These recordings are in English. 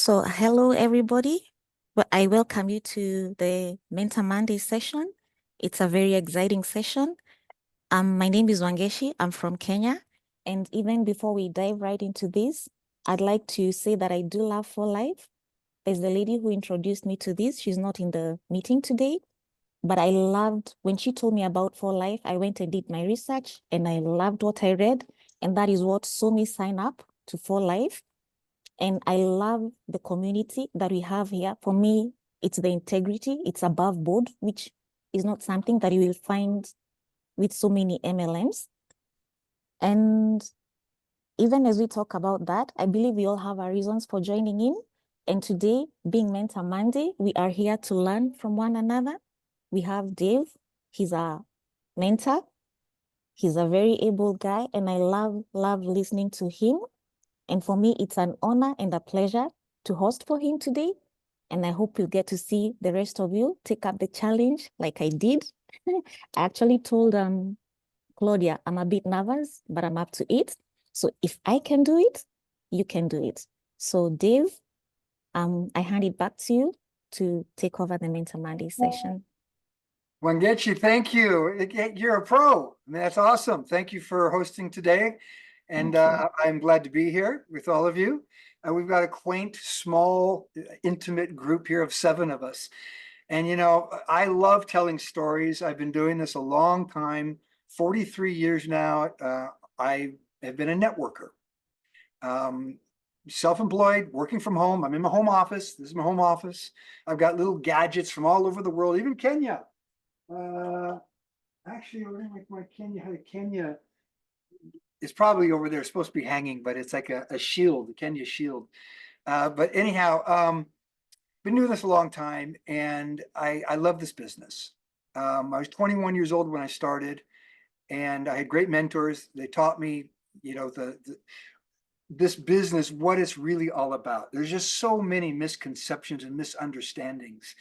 So, hello everybody. Well, I welcome you to the Mentor Monday session. It's a very exciting session. My name is Wangechi. I'm from Kenya. And even before we dive right into this, I'd like to say that I do love For Life. There's the lady who introduced me to this. She's not in the meeting today, but I loved when she told me about For Life. I went and did my research and I loved what I read. And that is what saw me sign up to For Life. And I love the community that we have here. For me, it's the integrity, it's above board, which is not something that you will find with so many MLMs. And even as we talk about that, I believe we all have our reasons for joining in. And today, being Mentor Monday, we are here to learn from one another. We have Dave, he's a mentor. He's a very able guy, and I love listening to him. And for me, it's an honor and a pleasure to host for him today. And I hope you'll get to see the rest of you take up the challenge like I did. I actually told Claudia, I'm a bit nervous, but I'm up to it. So if I can do it, you can do it. So Dave, I hand it back to you to take over the Mentor Monday session. Wangechi, thank you. You're a pro. I mean, that's awesome. Thank you for hosting today. And I'm glad to be here with all of you. We've got a quaint, small, intimate group here of 7 of us. And, you know, I love telling stories. I've been doing this a long time, 43 years now. I have been a networker, self-employed, working from home. I'm in my home office. This is my home office. I've got little gadgets from all over the world, even Kenya. Actually, my Kenya is probably over there. It's supposed to be hanging, but it's like a shield, the Kenya shield. But anyhow, been doing this a long time, and I love this business. I was 21 years old when I started, and I had great mentors. They taught me, you know, this business, what it's really all about. There's just so many misconceptions and misunderstandings.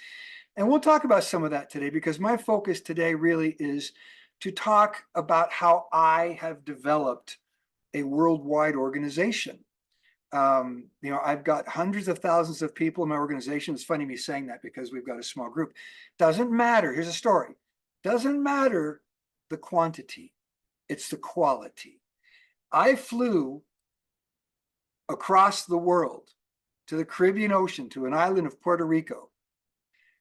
And we'll talk about some of that today, because my focus today really is to talk about how I have developed a worldwide organization. You know, I've got hundreds of thousands of people in my organization. It's funny me saying that because we've got a small group. Doesn't matter. Here's a story. Doesn't matter the quantity. It's the quality. I flew across the world to the Caribbean Ocean, to an island of Puerto Rico,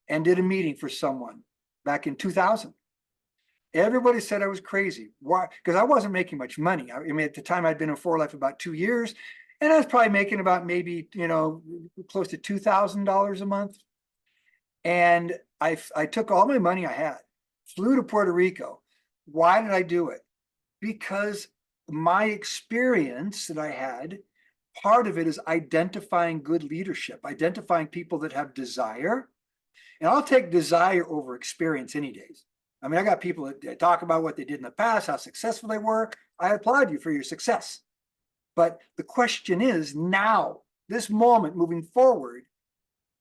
and did a meeting for someone back in 2000. Everybody said I was crazy. Why? Because I wasn't making much money. I mean, at the time I'd been in For Life about 2 years, and I was probably making about maybe, you know, close to $2,000 a month. And I took all my money I had, flew to Puerto Rico. Why did I do it? Because my experience that I had, part of it is identifying good leadership, identifying people that have desire. And I'll take desire over experience any days. I mean, I got people that talk about what they did in the past, how successful they were. I applaud you for your success. But the question is now, this moment moving forward,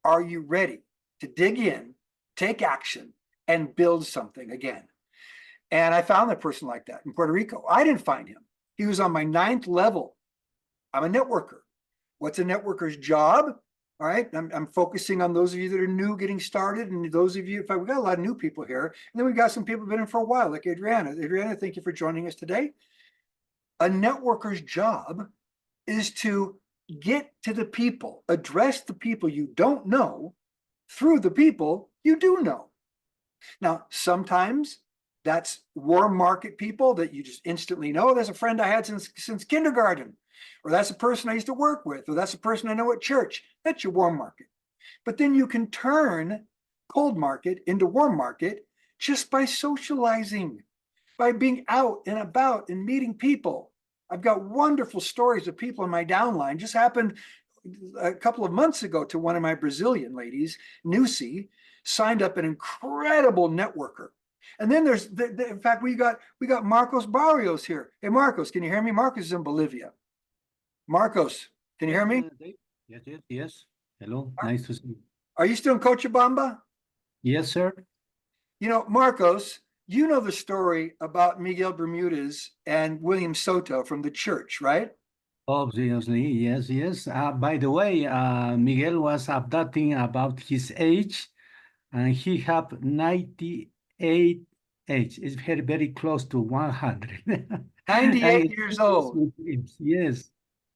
are you ready to dig in, take action, and build something again? And I found that person like that in Puerto Rico. I didn't find him. He was on my 9th level. I'm a networker. What's a networker's job? All right, I'm focusing on those of you that are new getting started, and those of you, in fact, we've got a lot of new people here, and then we've got some people who've been in for a while, like Adriana. Adriana, thank you for joining us today. A networker's job is to get to the people, address the people you don't know through the people you do know. Now, sometimes that's warm market people that you just instantly know. That's a friend I had since kindergarten, or that's a person I used to work with, or that's a person I know at church. That's your warm market. But then you can turn cold market into warm market just by socializing, by being out and about and meeting people. I've got wonderful stories of people in my downline. Just happened a couple of months ago to one of my Brazilian ladies, Nusi, signed up an incredible networker. And then there's, in fact, we got Marcos Barrios here. Hey, Marcos, can you hear me? Marcos is in Bolivia. Marcos, can you hear me? Yes. Hello, nice to see you. Are you still in Cochabamba? Yes, sir. You know, Marcos, you know the story about Miguel Bermudez and William Soto from the church, right? Obviously, yes, yes. By the way, Miguel was updating about his age, and he have 98 age. It's very, very close to 100. I 98 years experience old. with him, yes.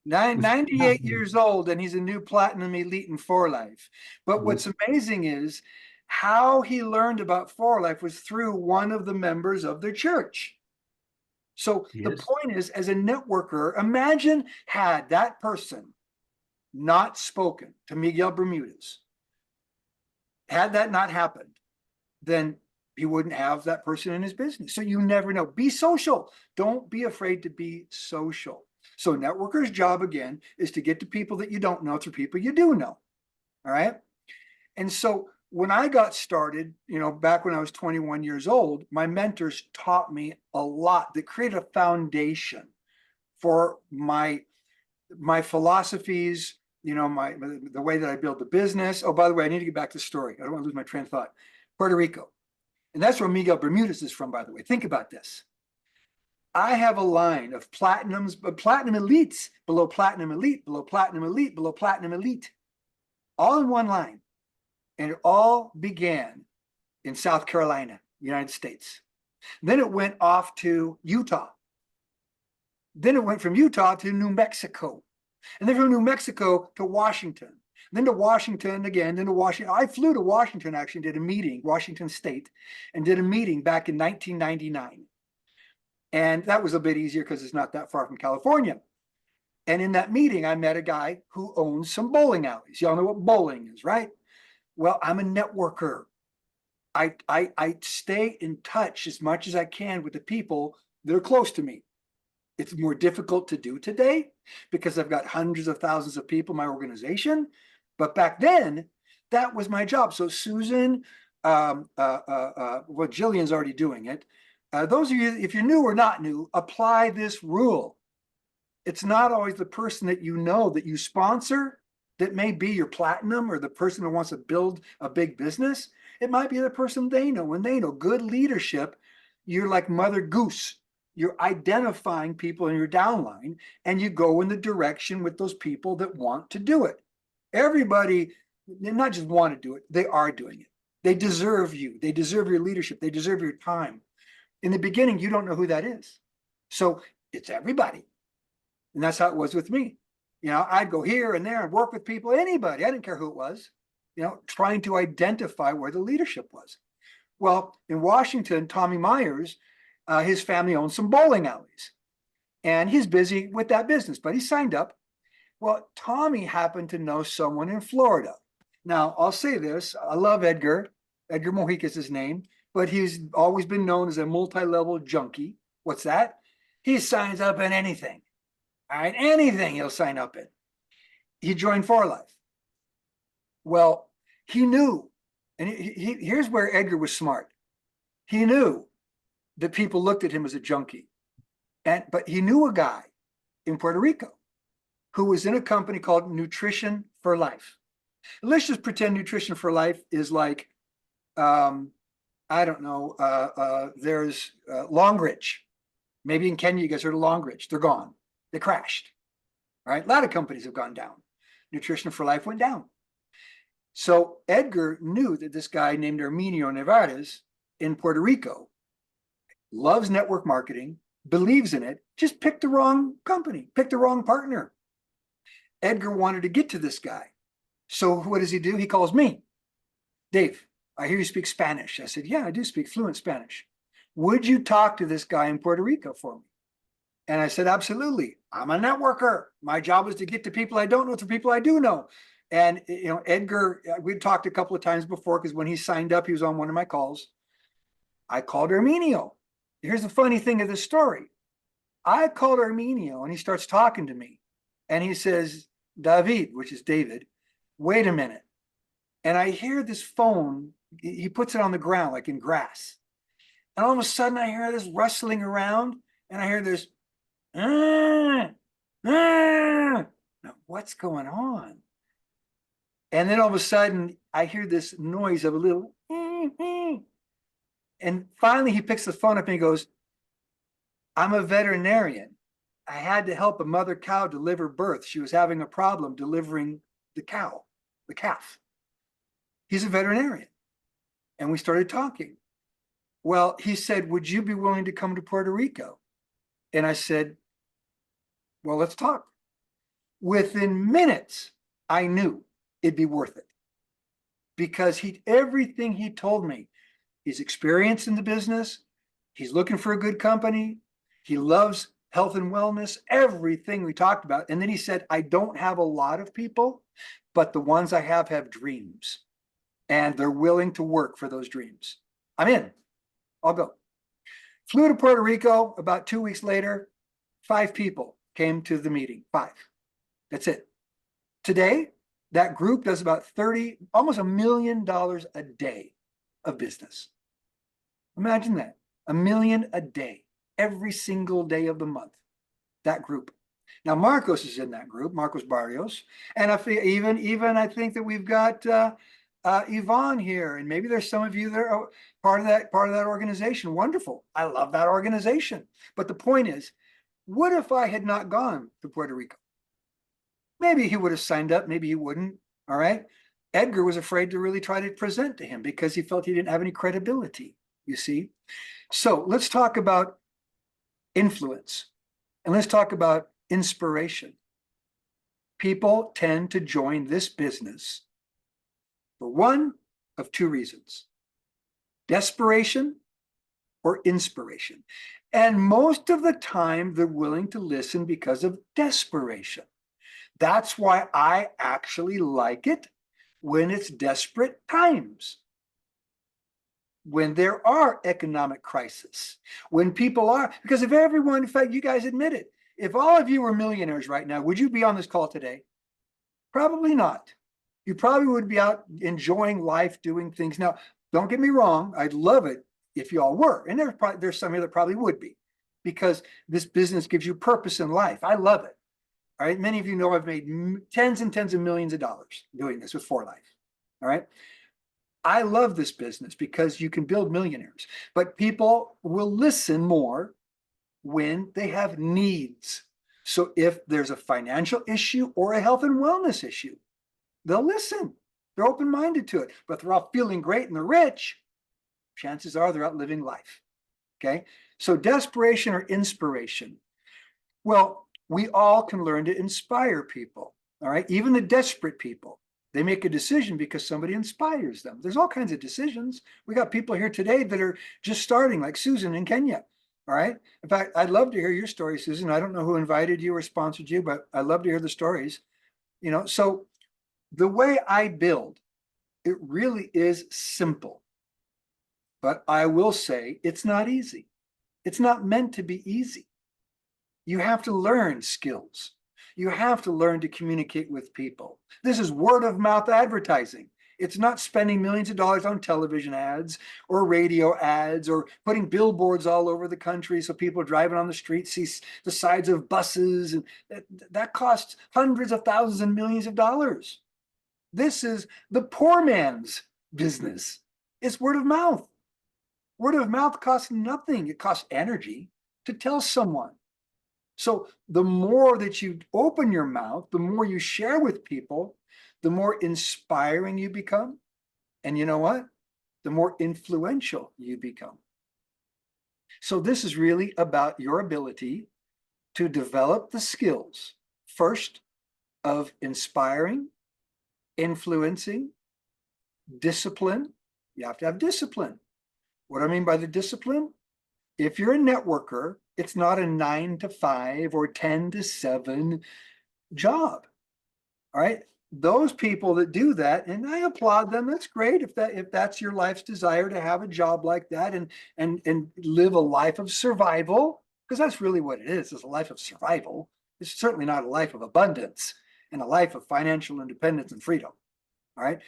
With 98 years old, and he's a new platinum elite in For Life. But what's yes, amazing is how he learned about For Life was through one of the members of their church. So the yes, point is, as a networker, imagine had that person not spoken to Miguel Bermudez, had that not happened, then he wouldn't have that person in his business. So you never know. Be social. Don't be afraid to be social. So networker's job again is to get to people that you don't know through people you do know. All right. And so when I got started, back when I was 21 years old, my mentors taught me a lot that created a foundation for my philosophies, the way that I build the business. Oh, by the way, I need to get back to the story. I don't want to lose my train of thought. Puerto Rico. And that's where Miguel Bermudez is from, by the way. Think about this. I have a line of platinum elites, below platinum elite, below platinum elite, below platinum elite, all in one line. And it all began in South Carolina, United States. Then it went off to Utah. Then it went from Utah to New Mexico. And then from New Mexico to Washington. Then to Washington again, then to Washington. I flew to Washington, actually, did a meeting, Washington State, and did a meeting back in 1999. And that was a bit easier because it's not that far from California. And in that meeting, I met a guy who owns some bowling alleys. Y'all know what bowling is, right? Well, I'm a networker. I stay in touch as much as I can with the people that are close to me. It's more difficult to do today because I've got hundreds of thousands of people in my organization. But back then, that was my job. So Susan, well, Jillian's already doing it. Those of you, if you're new or not new, apply this rule. It's not always the person that you sponsor that may be your platinum, or the person who wants to build a big business. It might be the person they know. When they know good leadership, you're like Mother Goose. You're identifying people in your downline, and you go in the direction with those people that want to do it. Everybody, they not just want to do it, they are doing it. They deserve you. They deserve your leadership. They deserve your time. In the beginning, you don't know who that is. So it's everybody. And that's how it was with me. I'd go here and there and work with people, anybody. I didn't care who it was, trying to identify where the leadership was. Well, in Washington, Tommy Myers, his family owns some bowling alleys, and he's busy with that business, but he signed up. Well, Tommy happened to know someone in Florida. Now, I'll say this. I love Edgar. Edgar Mojica is his name, but he's always been known as a multi-level junkie. What's that? He signs up in anything. All right, anything he'll sign up in. He joined For Life. Well, he knew, and here's where Edgar was smart. He knew that people looked at him as a junkie, but he knew a guy in Puerto Rico who was in a company called Nutrition for Life. Let's just pretend Nutrition for Life is like, I don't know, there's Longridge. Maybe in Kenya, you guys heard of Longridge. They're gone. They crashed. All right. A lot of companies have gone down. Nutrition for Life went down. So Edgar knew that this guy named Arminio Nevares in Puerto Rico loves network marketing, believes in it, just picked the wrong company, picked the wrong partner. Edgar wanted to get to this guy. So what does he do? He calls me. Dave, I hear you speak Spanish. I said, yeah, I do speak fluent Spanish. Would you talk to this guy in Puerto Rico for me? And I said, absolutely. I'm a networker. My job is to get to people I don't know, to people I do know. And, Edgar, we'd talked a couple of times before, because when he signed up, he was on one of my calls. I called Arminio. Here's the funny thing of this story. I called Arminio, and he starts talking to me. And he says, David, which is David, wait a minute. And I hear this phone. He puts it on the ground, like in grass. And all of a sudden, I hear this rustling around, and I hear this, now, what's going on? And then all of a sudden, I hear this noise of a little, and finally he picks the phone up and he goes, I'm a veterinarian. I had to help a mother cow deliver birth. She was having a problem delivering the calf. He's a veterinarian. And we started talking. Well, he said, would you be willing to come to Puerto Rico? And I said, well, let's talk. Within minutes, I knew it'd be worth it because everything he told me, he's experienced in the business. He's looking for a good company. He loves health and wellness, everything we talked about. And then he said, I don't have a lot of people, but the ones I have dreams and they're willing to work for those dreams. I'm in. I'll go. Flew to Puerto Rico. About 2 weeks later, 5 people came to the meeting. 5. That's it. Today, that group does about almost $1 million a day of business. Imagine that. $1 million a day, every single day of the month. That group. Now, Marcos is in that group, Marcos Barrios. And even I think that we've got Yvonne here, and maybe there's some of you that are part of that organization. Wonderful. I love that organization. But the point is, what if I had not gone to Puerto Rico? Maybe he would have signed up, maybe he wouldn't. All right. Edgar was afraid to really try to present to him because he felt he didn't have any credibility, you see. So let's talk about influence and let's talk about inspiration. People tend to join this business for one of 2 reasons: desperation or inspiration. And most of the time, they're willing to listen because of desperation. That's why I actually like it when it's desperate times. When there are economic crises, when people are, because if everyone, in fact, you guys admit it, if all of you were millionaires right now, would you be on this call today? Probably not. You probably would be out enjoying life, doing things. Now, don't get me wrong. I'd love it if you all were. And there's some here that probably would be, because this business gives you purpose in life. I love it. All right. Many of you know I've made tens and tens of millions of dollars doing this with 4Life. All right. I love this business because you can build millionaires, but people will listen more when they have needs. So if there's a financial issue or a health and wellness issue, they'll listen. They're open-minded to it, but if they're all feeling great and they're rich, chances are they're out living life. Okay. So desperation or inspiration. Well, we all can learn to inspire people. All right. Even the desperate people, they make a decision because somebody inspires them. There's all kinds of decisions. We got people here today that are just starting, like Susan in Kenya. All right. In fact, I'd love to hear your story, Susan. I don't know who invited you or sponsored you, but I'd love to hear the stories. You know, so the way I build, it really is simple. But I will say it's not easy. It's not meant to be easy. You have to learn skills. You have to learn to communicate with people. This is word of mouth advertising. It's not spending millions of dollars on television ads or radio ads or putting billboards all over the country so people driving on the street see the sides of buses. And that costs hundreds of thousands and millions of dollars. This is the poor man's business. It's word of mouth. Word of mouth costs nothing. It costs energy to tell someone. So the more that you open your mouth, the more you share with people, the more inspiring you become. And you know what? The more influential you become. So this is really about your ability to develop the skills, first, of inspiring, influencing, discipline. You have to have discipline. What do I mean by the discipline? If you're a networker, it's not a 9 to 5 or 10 to 7 job. All right. Those people that do that, and I applaud them. That's great if that's your life's desire to have a job like that and live a life of survival, because that's really what it is a life of survival. It's certainly not a life of abundance and a life of financial independence and freedom. All right.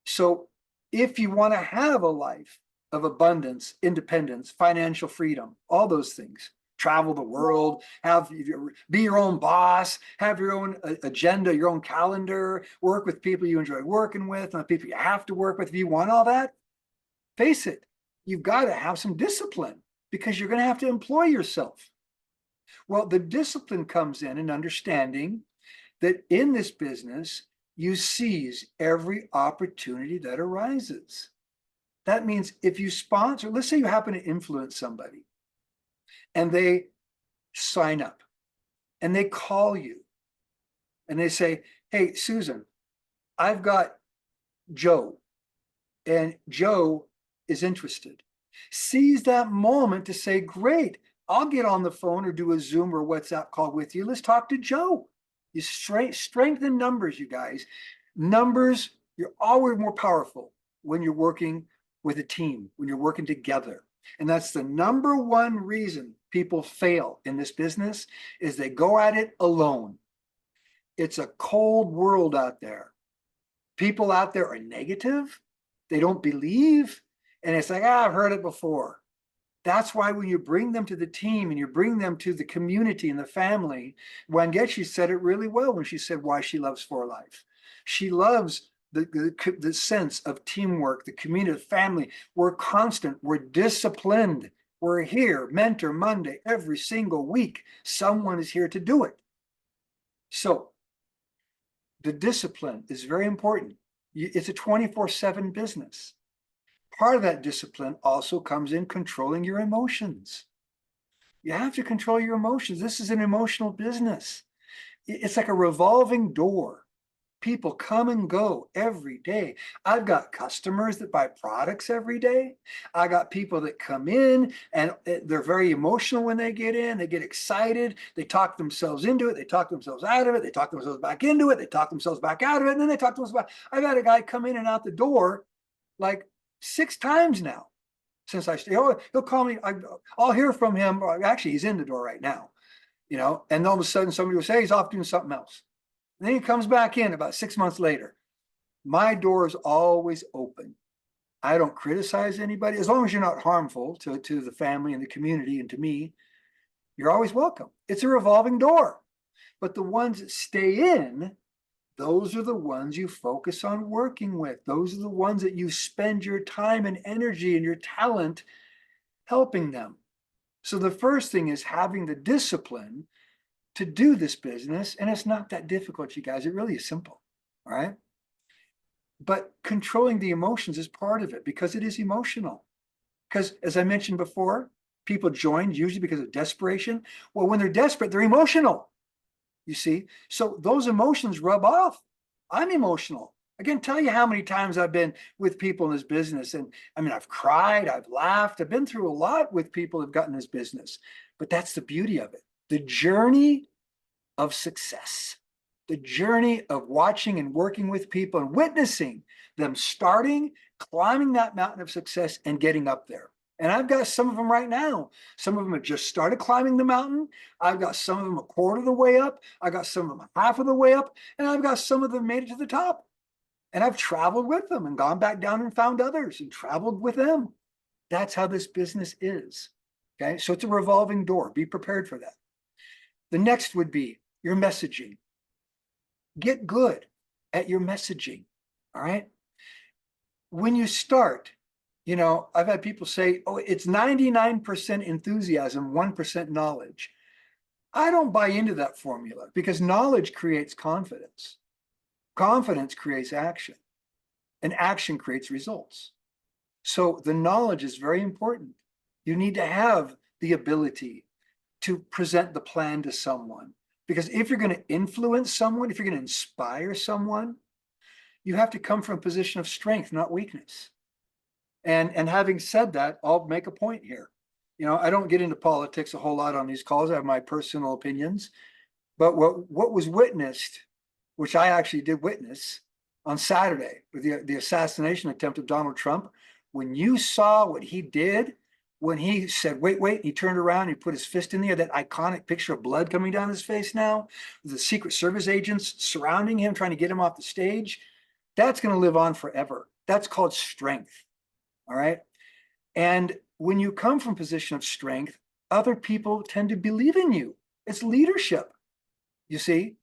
So if you want to have a life of abundance, independence, financial freedom, all those things, travel the world, be your own boss, have your own agenda, your own calendar, work with people you enjoy working with, not people you have to work with. If you want all that, face it, you've got to have some discipline because you're going to have to employ yourself. Well, the discipline comes in understanding that in this business, you seize every opportunity that arises. That means if you sponsor, let's say you happen to influence somebody and they sign up and they call you and they say, hey, Susan, I've got Joe and Joe is interested. Seize that moment to say, great, I'll get on the phone or do a Zoom or WhatsApp call with you. Let's talk to Joe. You strengthen numbers, you guys. Numbers, you're always more powerful when you're working with a team, when you're working together. And that's the number one reason people fail in this business is they go at it alone. It's a cold world out there. People out there are negative. They don't believe. And it's like, I've heard it before. That's why when you bring them to the team and you bring them to the community and the family, Wangechi said it really well when she said why she loves For Life. She loves the sense of teamwork, the community, the family. We're constant, we're disciplined. We're here, Mentor Monday, every single week. Someone is here to do it. So the discipline is very important. It's a 24/7 business. Part of that discipline also comes in controlling your emotions. You have to control your emotions. This is an emotional business. It's like a revolving door. People come and go every day. I've got customers that buy products every day. I got people that come in and they're very emotional when they get in. They get excited. They talk themselves into it. They talk themselves out of it. They talk themselves back into it. They talk themselves back out of it. And then they talk themselves back. I've had a guy come in and out the door like 6 times now since I stay. Oh, he'll call me. I'll hear from him. Actually, he's in the door right now, and all of a sudden somebody will say he's off doing something else. And then he comes back in about 6 months later. My door is always open. I don't criticize anybody. As long as you're not harmful to the family and the community and to me, you're always welcome. It's a revolving door. But the ones that stay in, those are the ones you focus on working with. Those are the ones that you spend your time and energy and your talent helping them. So the first thing is having the discipline to do this business. And it's not that difficult, you guys. It really is simple. All right. But controlling the emotions is part of it because it is emotional. Because as I mentioned before, people join usually because of desperation. Well, when they're desperate, they're emotional. You see, so those emotions rub off. I'm emotional. I can't tell you how many times I've been with people in this business. And I mean, I've cried, I've laughed, I've been through a lot with people who've gotten this business. But that's the beauty of it. The journey of success, the journey of watching and working with people and witnessing them starting, climbing that mountain of success and getting up there. And I've got some of them right now. Some of them have just started climbing the mountain. I've got some of them a quarter of the way up. I got some of them half of the way up. And I've got some of them made it to the top. And I've traveled with them and gone back down and found others and traveled with them. That's how this business is. Okay, so it's a revolving door. Be prepared for that. The next would be your messaging. Get good at your messaging. All right. When you start, I've had people say, oh, it's 99% enthusiasm, 1% knowledge. I don't buy into that formula because knowledge creates confidence. Confidence creates action, and action creates results. So the knowledge is very important. You need to have the ability to present the plan to someone. Because if you're going to influence someone, if you're going to inspire someone, you have to come from a position of strength, not weakness. And having said that, I'll make a point here. I don't get into politics a whole lot on these calls. I have my personal opinions. But what was witnessed, which I actually did witness on Saturday with the assassination attempt of Donald Trump, when you saw what he did, when he said, wait, he turned around, he put his fist in the air, that iconic picture of blood coming down his face now, the Secret Service agents surrounding him, trying to get him off the stage, that's going to live on forever. That's called strength. All right. And when you come from a position of strength, other people tend to believe in you. It's leadership, you see.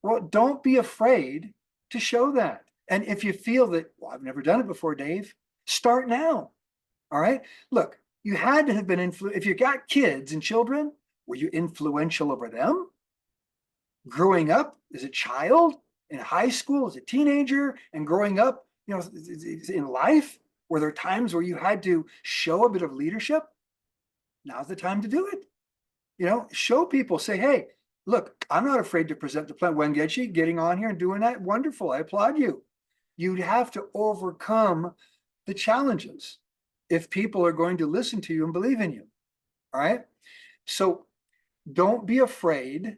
Well, don't be afraid to show that. And if you feel that, well, I've never done it before, Dave, start now. All right. Look, you had to have been influenced. If you got kids and children, Were you influential over them? Growing up as a child, in high school, as a teenager, and growing up, in life, were there times where you had to show a bit of leadership? Now's the time to do it. Show people, say, hey, look, I'm not afraid to present the plan. Wangechi, getting on here and doing that, wonderful. I applaud you. You'd have to overcome the challenges if people are going to listen to you and believe in you. All right. So don't be afraid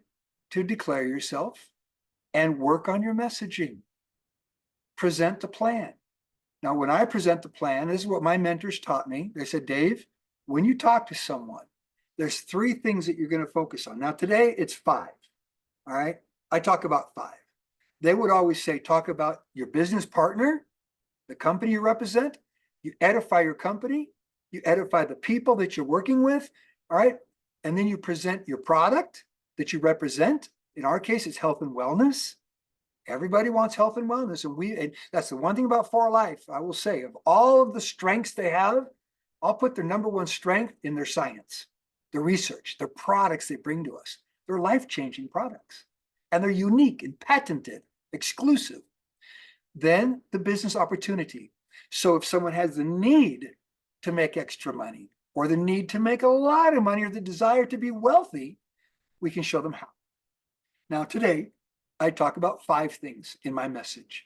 to declare yourself and work on your messaging. Present the plan. Now, when I present the plan, this is what my mentors taught me. They said, Dave, when you talk to someone, there's 3 things that you're going to focus on. Now, today it's 5. All right. I talk about 5. They would always say, talk about your business partner, the company you represent. You edify your company. You edify the people that you're working with. All right. And then you present your product that you represent. In our case, it's health and wellness. Everybody wants health and wellness. And that's the one thing about For Life, I will say, of all of the strengths they have, I'll put their number 1 strength in their science, their research, their products they bring to us. They're life-changing products. And they're unique and patented, exclusive. Then the business opportunity. So if someone has the need to make extra money, or the need to make a lot of money, or the desire to be wealthy, we can show them how. Now, today, I talk about 5 things in my message.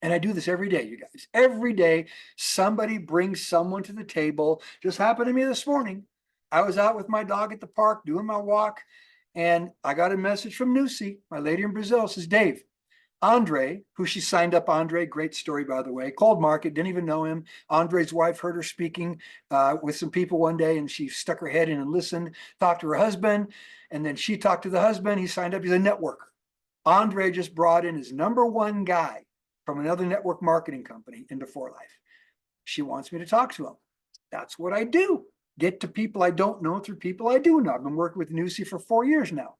And I do this every day, you guys. Every day, somebody brings someone to the table. Just happened to me this morning. I was out with my dog at the park doing my walk, and I got a message from Nusi, my lady in Brazil, says, Dave, Andre, who she signed up, Andre, great story, by the way, cold market, didn't even know him. Andre's wife heard her speaking with some people one day, and she stuck her head in and listened, talked to her husband, and then she talked to the husband. He signed up. He's a networker. Andre just brought in his number 1 guy from another network marketing company into For Life. She wants me to talk to him. That's what I do. Get to people I don't know through people I do know. I've been working with Nusi for 4 years now.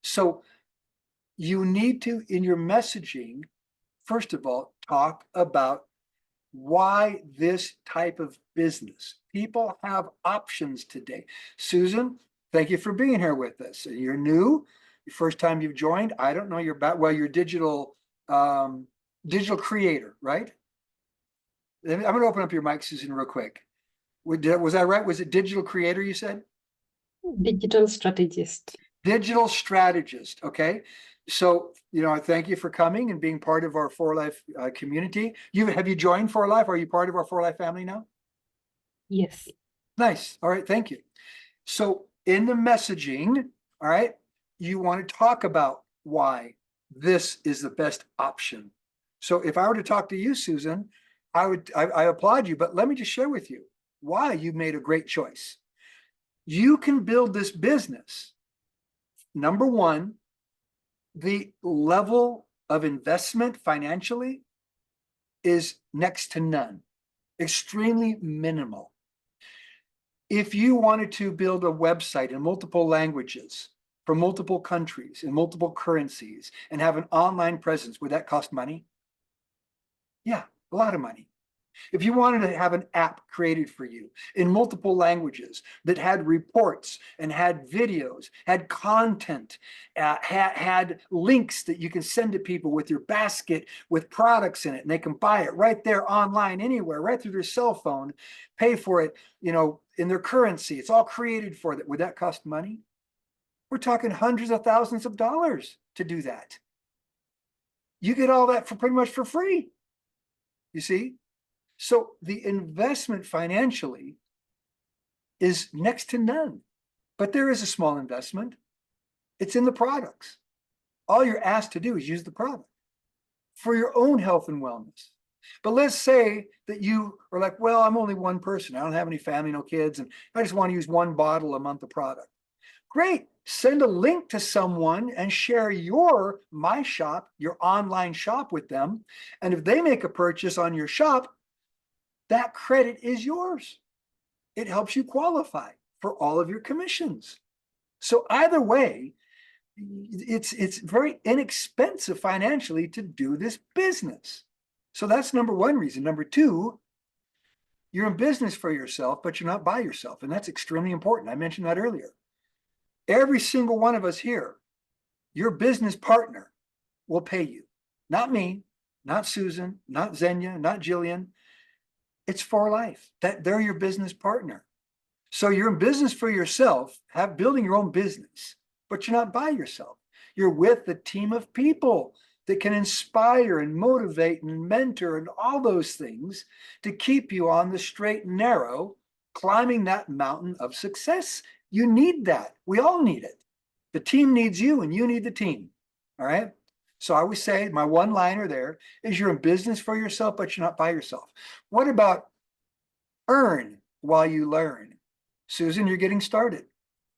So you need to, in your messaging, first of all, talk about why this type of business. People have options today. Susan, thank you for being here with us. You're new, your first time you've joined. I don't know your well, you're digital creator, right? I'm going to open up your mic, Susan, real quick. Was I right? Was it digital creator you said? Digital strategist. Digital strategist. Okay. So, I thank you for coming and being part of our For Life community. Have you joined For Life? Are you part of our For Life family now? Yes. Nice. All right. Thank you. So in the messaging, all right, you want to talk about why this is the best option. So if I were to talk to you, Susan, I applaud you, but let me just share with you why you made a great choice. You can build this business. Number 1, the level of investment financially is next to none, extremely minimal. If you wanted to build a website in multiple languages for multiple countries in multiple currencies and have an online presence, would that cost money? Yeah, a lot of money. If you wanted to have an app created for you in multiple languages that had reports and had videos, had content, had links that you can send to people with your basket with products in it, and they can buy it right there online anywhere, right through their cell phone, pay for it, in their currency. It's all created for that. Would that cost money? We're talking hundreds of thousands of dollars to do that. You get all that for pretty much for free. You see? So the investment financially is next to none, but there is a small investment. It's in the products. All you're asked to do is use the product for your own health and wellness. But let's say that you are like, well, I'm only one person. I don't have any family, no kids, and I just want to use 1 bottle a month of product. Great. Send a link to someone and share your My Shop, your online shop with them. And if they make a purchase on your shop, that credit is yours. It helps you qualify for all of your commissions. So either way, it's very inexpensive financially to do this business. So that's number 1 reason. Number 2, you're in business for yourself, but you're not by yourself. And that's extremely important. I mentioned that earlier. Every single one of us here, your business partner will pay you. Not me, not Susan, not Xenia, not Jillian. It's for life. That they're your business partner. So you're in business for yourself, building your own business, but you're not by yourself. You're with a team of people that can inspire and motivate and mentor and all those things to keep you on the straight and narrow, climbing that mountain of success. You need that. We all need it. The team needs you and you need the team. All right. So I always say my one-liner there is you're in business for yourself, but you're not by yourself. What about earn while you learn? Susan, you're getting started.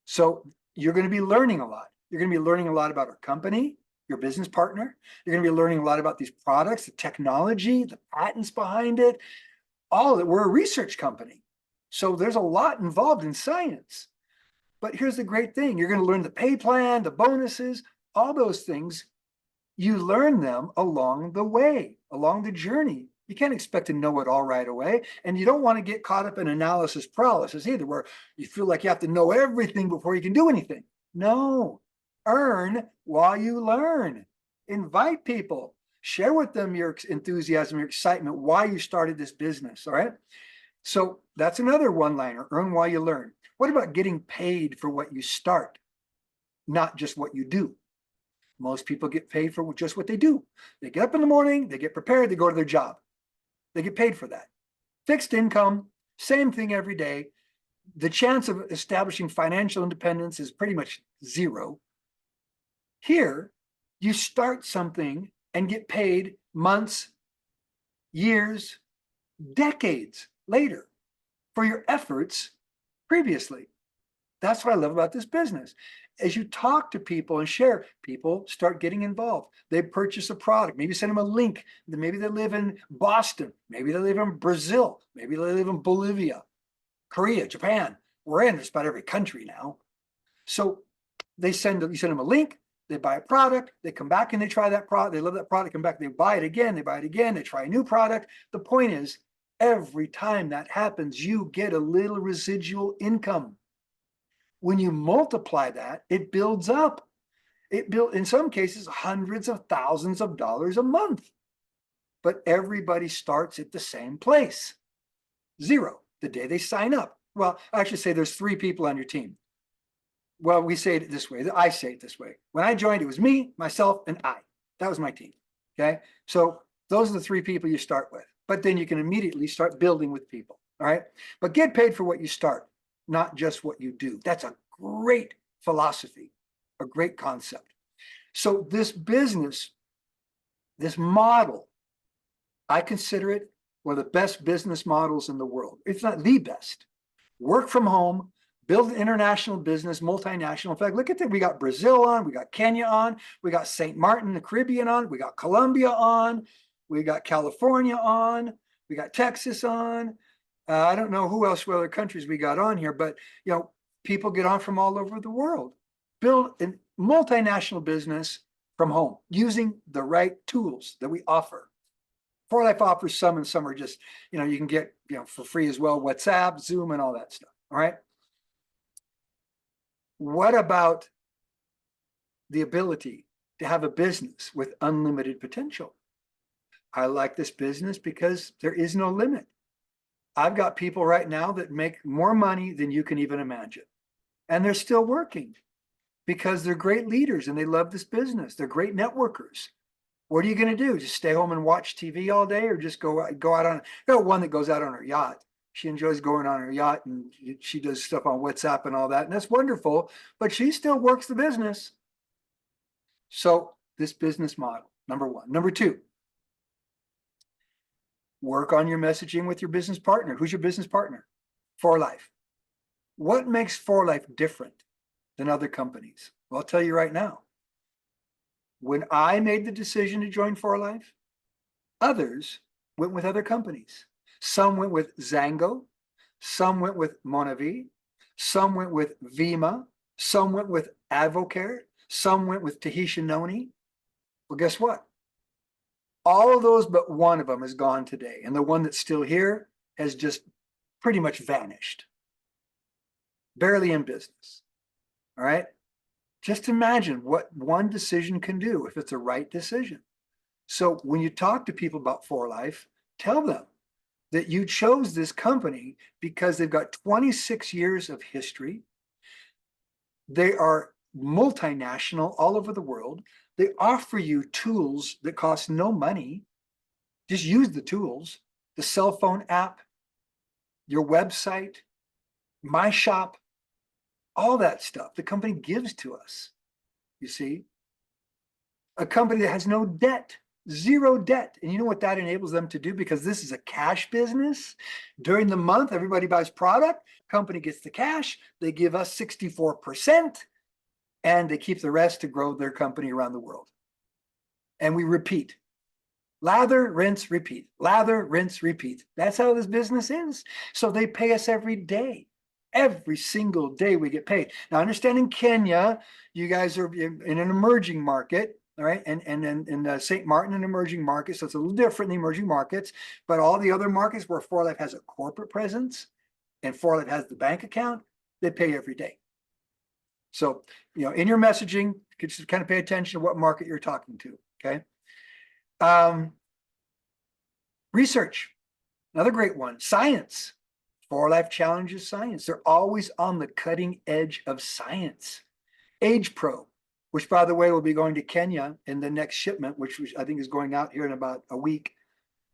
So you're going to be learning a lot. You're going to be learning a lot about our company, your business partner. You're going to be learning a lot about these products, the technology, the patents behind it, all of it. We're a research company. So there's a lot involved in science. But here's the great thing. You're going to learn the pay plan, the bonuses, all those things. You learn them along the way, along the journey. You can't expect to know it all right away. And you don't want to get caught up in analysis paralysis either, where you feel like you have to know everything before you can do anything. No, earn while you learn. Invite people, share with them your enthusiasm, your excitement, why you started this business, all right? So that's another one-liner, earn while you learn. What about getting paid for what you start, not just what you do? Most people get paid for just what they do. They get up in the morning, they get prepared, they go to their job. They get paid for that. Fixed income, same thing every day. The chance of establishing financial independence is pretty much zero. Here, you start something and get paid months, years, decades later for your efforts previously. That's what I love about this business. As you talk to people and share, people start getting involved. They purchase a product, maybe send them a link. Maybe they live in Boston. Maybe they live in Brazil. Maybe they live in Bolivia, Korea, Japan. We're in just about every country now. So you send them a link, they buy a product, they come back and they try that product. They love that product, come back, they buy it again, they try a new product. The point is, every time that happens, you get a little residual income. When you multiply that, it builds up. It built, in some cases, hundreds of thousands of dollars a month. But everybody starts at the same place. Zero, the day they sign up. Well, I should say there's 3 people on your team. Well, we say it this way. I say it this way. When I joined, it was me, myself, and I. That was my team. Okay. So those are the 3 people you start with. But then you can immediately start building with people. All right. But get paid for what you start, not just what you do. That's a great philosophy, a great concept. So this business, this model, I consider it one of the best business models in the world. It's not the best. Work from home, build an international business, multinational. In fact, look at that. We got Brazil on, we got Kenya on, we got St. Martin, the Caribbean on, we got Colombia on, we got California on, we got Texas on. I don't know who else, what other countries we got on here, but people get on from all over the world. Build a multinational business from home using the right tools that we offer. For Life offers some, and some are just, you can get, for free as well, WhatsApp, Zoom, and all that stuff. All right. What about the ability to have a business with unlimited potential? I like this business because there is no limit. I've got people right now that make more money than you can even imagine. And they're still working because they're great leaders and they love this business. They're great networkers. What are you going to do? Just stay home and watch TV all day, or just go out on, one that goes out on her yacht. She enjoys going on her yacht and she does stuff on WhatsApp and all that. And that's wonderful, but she still works the business. So this business model, number 1. Number 2, work on your messaging with your business partner. Who's your business partner? For Life. What makes For Life different than other companies? Well, I'll tell you right now. When I made the decision to join For Life, others went with other companies. Some went with Zango, some went with Monavi, some went with Vima, some went with Advocare, some went with Tahitian Noni. Well, guess what? All of those but one of them is gone today. And the one that's still here has just pretty much vanished. Barely in business. All right. Just imagine what one decision can do if it's a right decision. So when you talk to people about 4Life, tell them that you chose this company because they've got 26 years of history. They are multinational all over the world. They offer you tools that cost no money. Just use the tools, the cell phone app, your website, my shop, all that stuff the company gives to us. You see, a company that has no debt, zero debt. And you know what that enables them to do? Because this is a cash business. During the month, everybody buys product, company gets the cash, they give us 64%, and they keep the rest to grow their company around the world. And we repeat. Lather, rinse, repeat. Lather, rinse, repeat. That's how this business is. So they pay us every day. Every single day we get paid. Now, understand in Kenya, you guys are in an emerging market, all right? And in St. Martin, an emerging market. So it's a little different in the emerging markets. But all the other markets where 4Life has a corporate presence and 4Life has the bank account, they pay every day. So, you know, in your messaging, you can just kind of pay attention to what market you're talking to, okay? Research, another great one. Science. 4Life challenges science. They're always on the cutting edge of science. Age Pro, which by the way will be going to Kenya in the next shipment, which I think is going out here in about a week.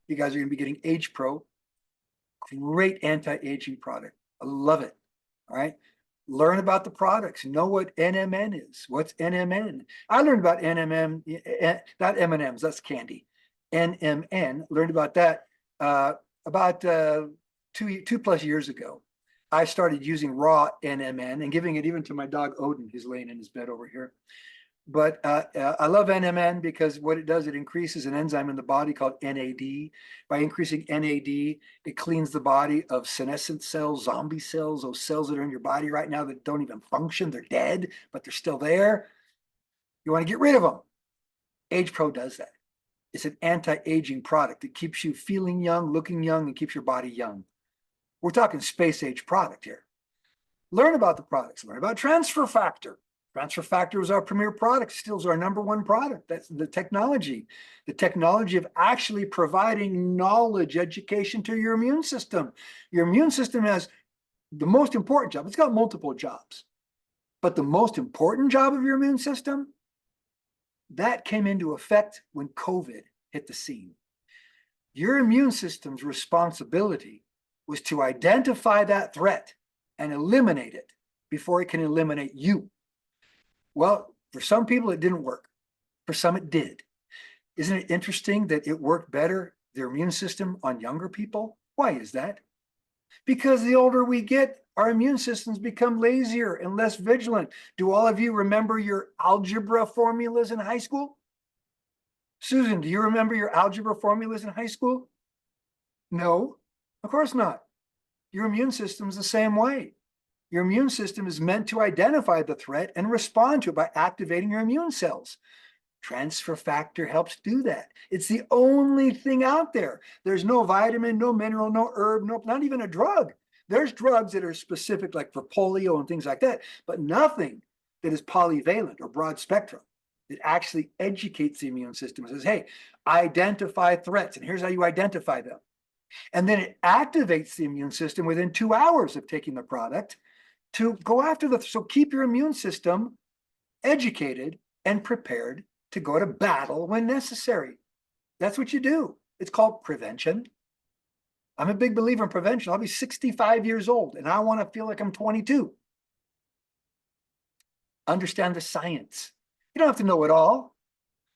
You guys are going to be getting Age Pro. Great anti-aging product. I love it. All right. Learn about the products. Know what NMN is. What's NMN? I learned about NMN, not M&Ms, that's candy. NMN, learned about that about 2+ years ago. I started using raw NMN and giving it even to my dog Odin, who's laying in his bed over here. But I love NMN because what it does, it increases an enzyme in the body called NAD. By increasing NAD, it cleans the body of senescent cells, zombie cells, those cells that are in your body right now that don't even function. They're dead, but they're still there. You want to get rid of them. Age Pro does that. It's an anti-aging product that keeps you feeling young, looking young, and keeps your body young. We're talking space age product here. Learn about the products. Learn about Transfer Factor. Transfer Factor is our premier product, still is our #1 product. That's the technology of actually providing knowledge, education to your immune system. Your immune system has the most important job. It's got multiple jobs, but the most important job of your immune system, that came into effect when COVID hit the scene. Your immune system's responsibility was to identify that threat and eliminate it before it can eliminate you. Well, for some people, it didn't work. For some, it did. Isn't it interesting that it worked better, their immune system, on younger people? Why is that? Because the older we get, our immune systems become lazier and less vigilant. Do all of you remember your algebra formulas in high school? Susan, do you remember your algebra formulas in high school? No, of course not. Your immune system is the same way. Your immune system is meant to identify the threat and respond to it by activating your immune cells. Transfer Factor helps do that. It's the only thing out there. There's no vitamin, no mineral, no herb, no, not even a drug. There's drugs that are specific, like for polio and things like that, but nothing that is polyvalent or broad spectrum that actually educates the immune system and says, hey, identify threats, and here's how you identify them. And then it activates the immune system within 2 hours of taking the product to go after so keep your immune system educated and prepared to go to battle when necessary. That's what you do. It's called prevention. I'm a big believer in prevention. I'll be 65 years old and I want to feel like I'm 22. Understand the science. You don't have to know it all,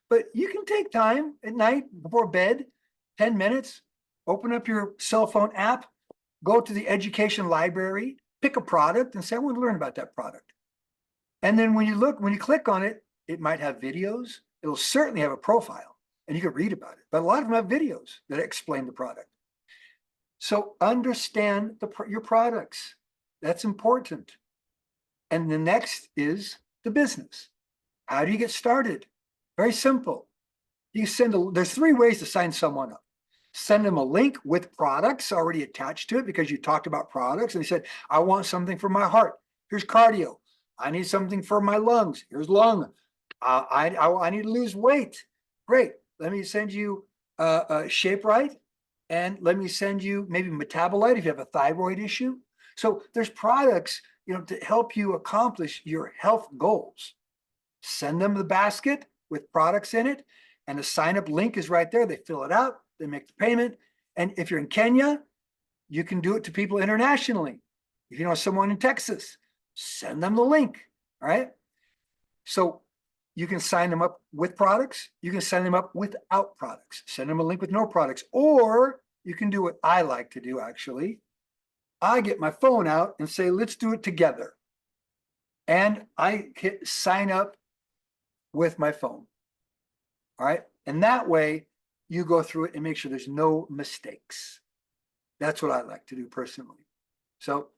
but you can take time at night before bed, 10 minutes, open up your cell phone app, go to the education library, pick a product and say, I want to learn about that product. And then when you click on it, it might have videos. It'll certainly have a profile and you can read about it. But a lot of them have videos that explain the product. So understand your products. That's important. And the next is the business. How do you get started? Very simple. You there's 3 ways to sign someone up. Send them a link with products already attached to it because you talked about products and they said, I want something for my heart. Here's cardio. I need something for my lungs. Here's lung. I need to lose weight. Great. Let me send you Shape Right, and let me send you maybe Metabolite if you have a thyroid issue. So there's products, to help you accomplish your health goals. Send them the basket with products in it, and the sign up link is right there. They fill it out, they make the payment. And if you're in Kenya, you can do it to people internationally. If you know someone in Texas, send them the link. All right. So you can sign them up with products. You can sign them up without products. Send them a link with no products. Or you can do what I like to do, actually. I get my phone out and say, let's do it together. And I hit sign up with my phone. All right. And that way you go through it and make sure there's no mistakes. That's what I like to do personally. So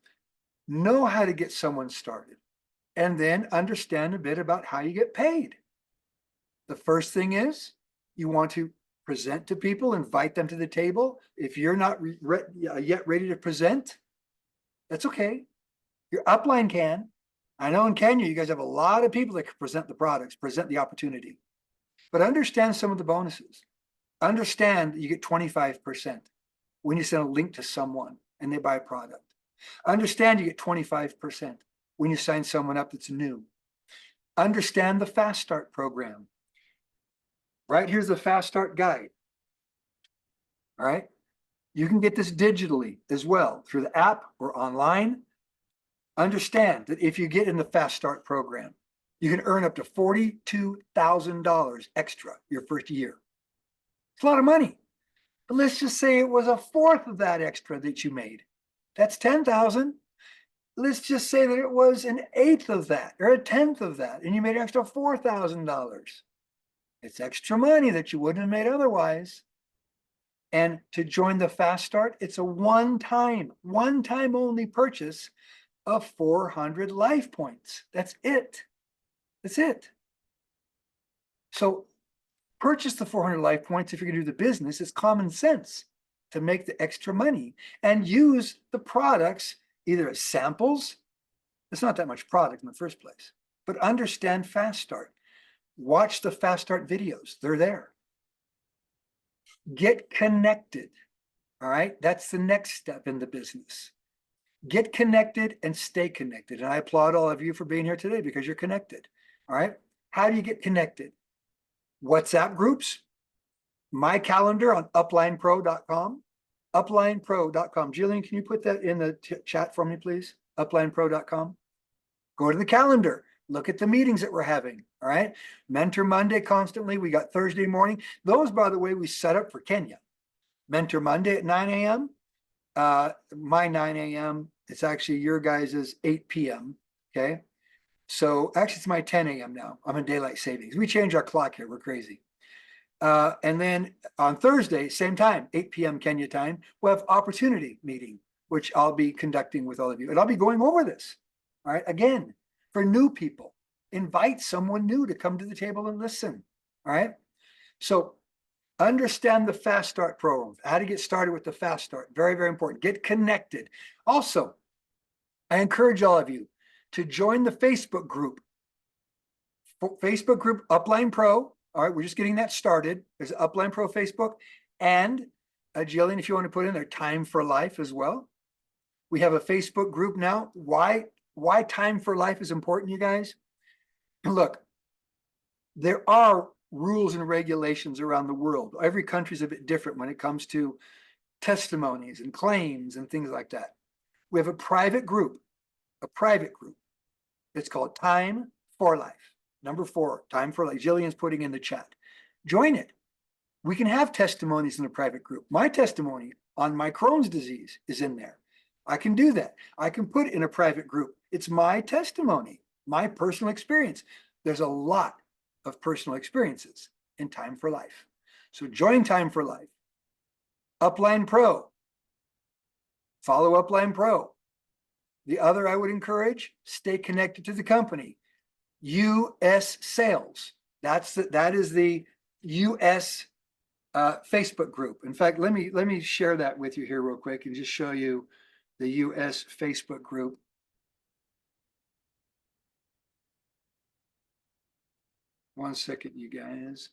know how to get someone started, and then understand a bit about how you get paid. The first thing is you want to present to people, invite them to the table. If you're not yet ready to present, that's okay. Your upline can. I know in Kenya, you guys have a lot of people that can present the products, present the opportunity. But understand some of the bonuses. Understand that you get 25% when you send a link to someone and they buy a product. Understand you get 25% when you sign someone up that's new. Understand the Fast Start program. Right here's the Fast Start guide. All right. You can get this digitally as well through the app or online. Understand that if you get in the Fast Start program, you can earn up to $42,000 extra your first year. It's a lot of money. But let's just say it was a fourth of that extra that you made. That's $10,000. Let's just say that it was an eighth of that or a tenth of that, and you made an extra $4,000. It's extra money that you wouldn't have made otherwise. And to join the Fast Start, it's a one-time only purchase of 400 life points. That's it. That's it. So purchase the 400 life points if you're going to do the business. It's common sense to make the extra money and use the products either as samples. It's not that much product in the first place, but understand Fast Start. Watch the Fast Start videos. They're there. Get connected. All right. That's the next step in the business. Get connected and stay connected. And I applaud all of you for being here today because you're connected. All right. How do you get connected? WhatsApp groups, my calendar on uplinepro.com, uplinepro.com. Jillian, can you put that in the chat for me, please? Uplinepro.com. Go to the calendar. Look at the meetings that we're having. All right. Mentor Monday constantly. We got Thursday morning. Those, by the way, we set up for Kenya. Mentor Monday at 9 a.m. My 9 a.m. It's actually your guys' 8 p.m. Okay. So actually it's my 10 a.m. now. I'm in daylight savings. We change our clock here. We're crazy. And then on Thursday, same time, 8 p.m. Kenya time, we'll have opportunity meeting, which I'll be conducting with all of you. And I'll be going over this. All right. Again, for new people, invite someone new to come to the table and listen. All right. So understand the Fast Start program, how to get started with the Fast Start. Very, very important. Get connected. Also, I encourage all of you to join the Facebook group. Facebook group Upline Pro. All right, we're just getting that started. There's an Upline Pro Facebook. And Jillian, if you want to put in there, Time for Life as well. We have a Facebook group now. Why Time for Life is important, you guys? Look, there are rules and regulations around the world. Every country is a bit different when it comes to testimonies and claims and things like that. We have a private group. It's called Time for Life. Number 4, Time for Life. Jillian's putting in the chat. Join it. We can have testimonies in a private group. My testimony on my Crohn's disease is in there. I can do that. I can put it in a private group. It's my testimony, my personal experience. There's a lot of personal experiences in Time for Life. So join Time for Life. Upline Pro. Follow Upline Pro. The other I would encourage, stay connected to the company. US Sales. That is the US Facebook group. In fact, let me share that with you here real quick and just show you the US Facebook group. 1 second, you guys.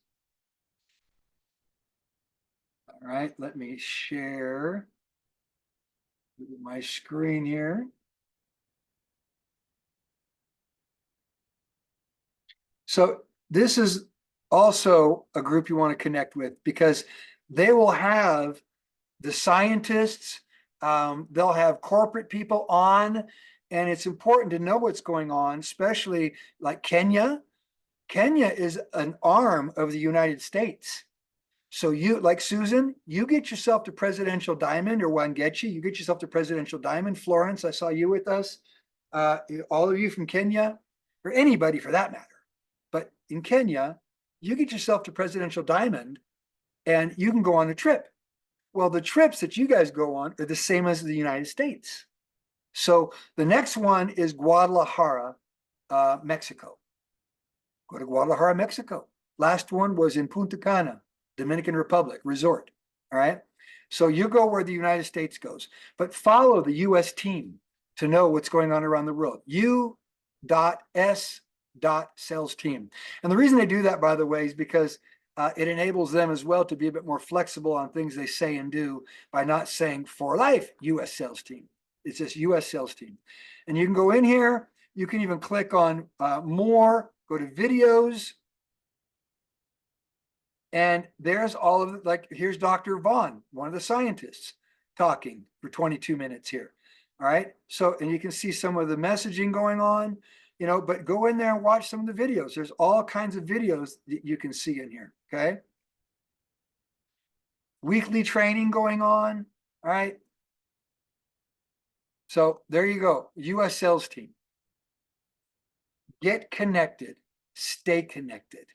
All right, let me share my screen here. So this is also a group you want to connect with because they will have the scientists, they'll have corporate people on, and it's important to know what's going on, especially like Kenya. Kenya is an arm of the United States. So you, like Susan, you get yourself to Presidential Diamond, or Wangechi, you get yourself to Presidential Diamond. Florence, I saw you with us. All of you from Kenya, or anybody for that matter. But in Kenya, you get yourself to Presidential Diamond and you can go on a trip. Well, the trips that you guys go on are the same as the United States. So the next one is Guadalajara, Mexico. Go to Guadalajara, Mexico. Last one was in Punta Cana, Dominican Republic resort. All right. So you go where the United States goes, but follow the US team to know what's going on around the world. U.S.sales team. And the reason they do that, by the way, is because it enables them as well to be a bit more flexible on things they say and do by not saying for life US sales team. It's just US sales team. And you can go in here. You can even click on more, go to videos. And there's all of it. Like here's Dr. Vaughn, one of the scientists, talking for 22 minutes here. All right. So, and you can see some of the messaging going on, you know, but go in there and watch some of the videos. There's all kinds of videos that you can see in here. Okay. Weekly training going on. All right. So there you go. US sales team. Get connected, stay connected.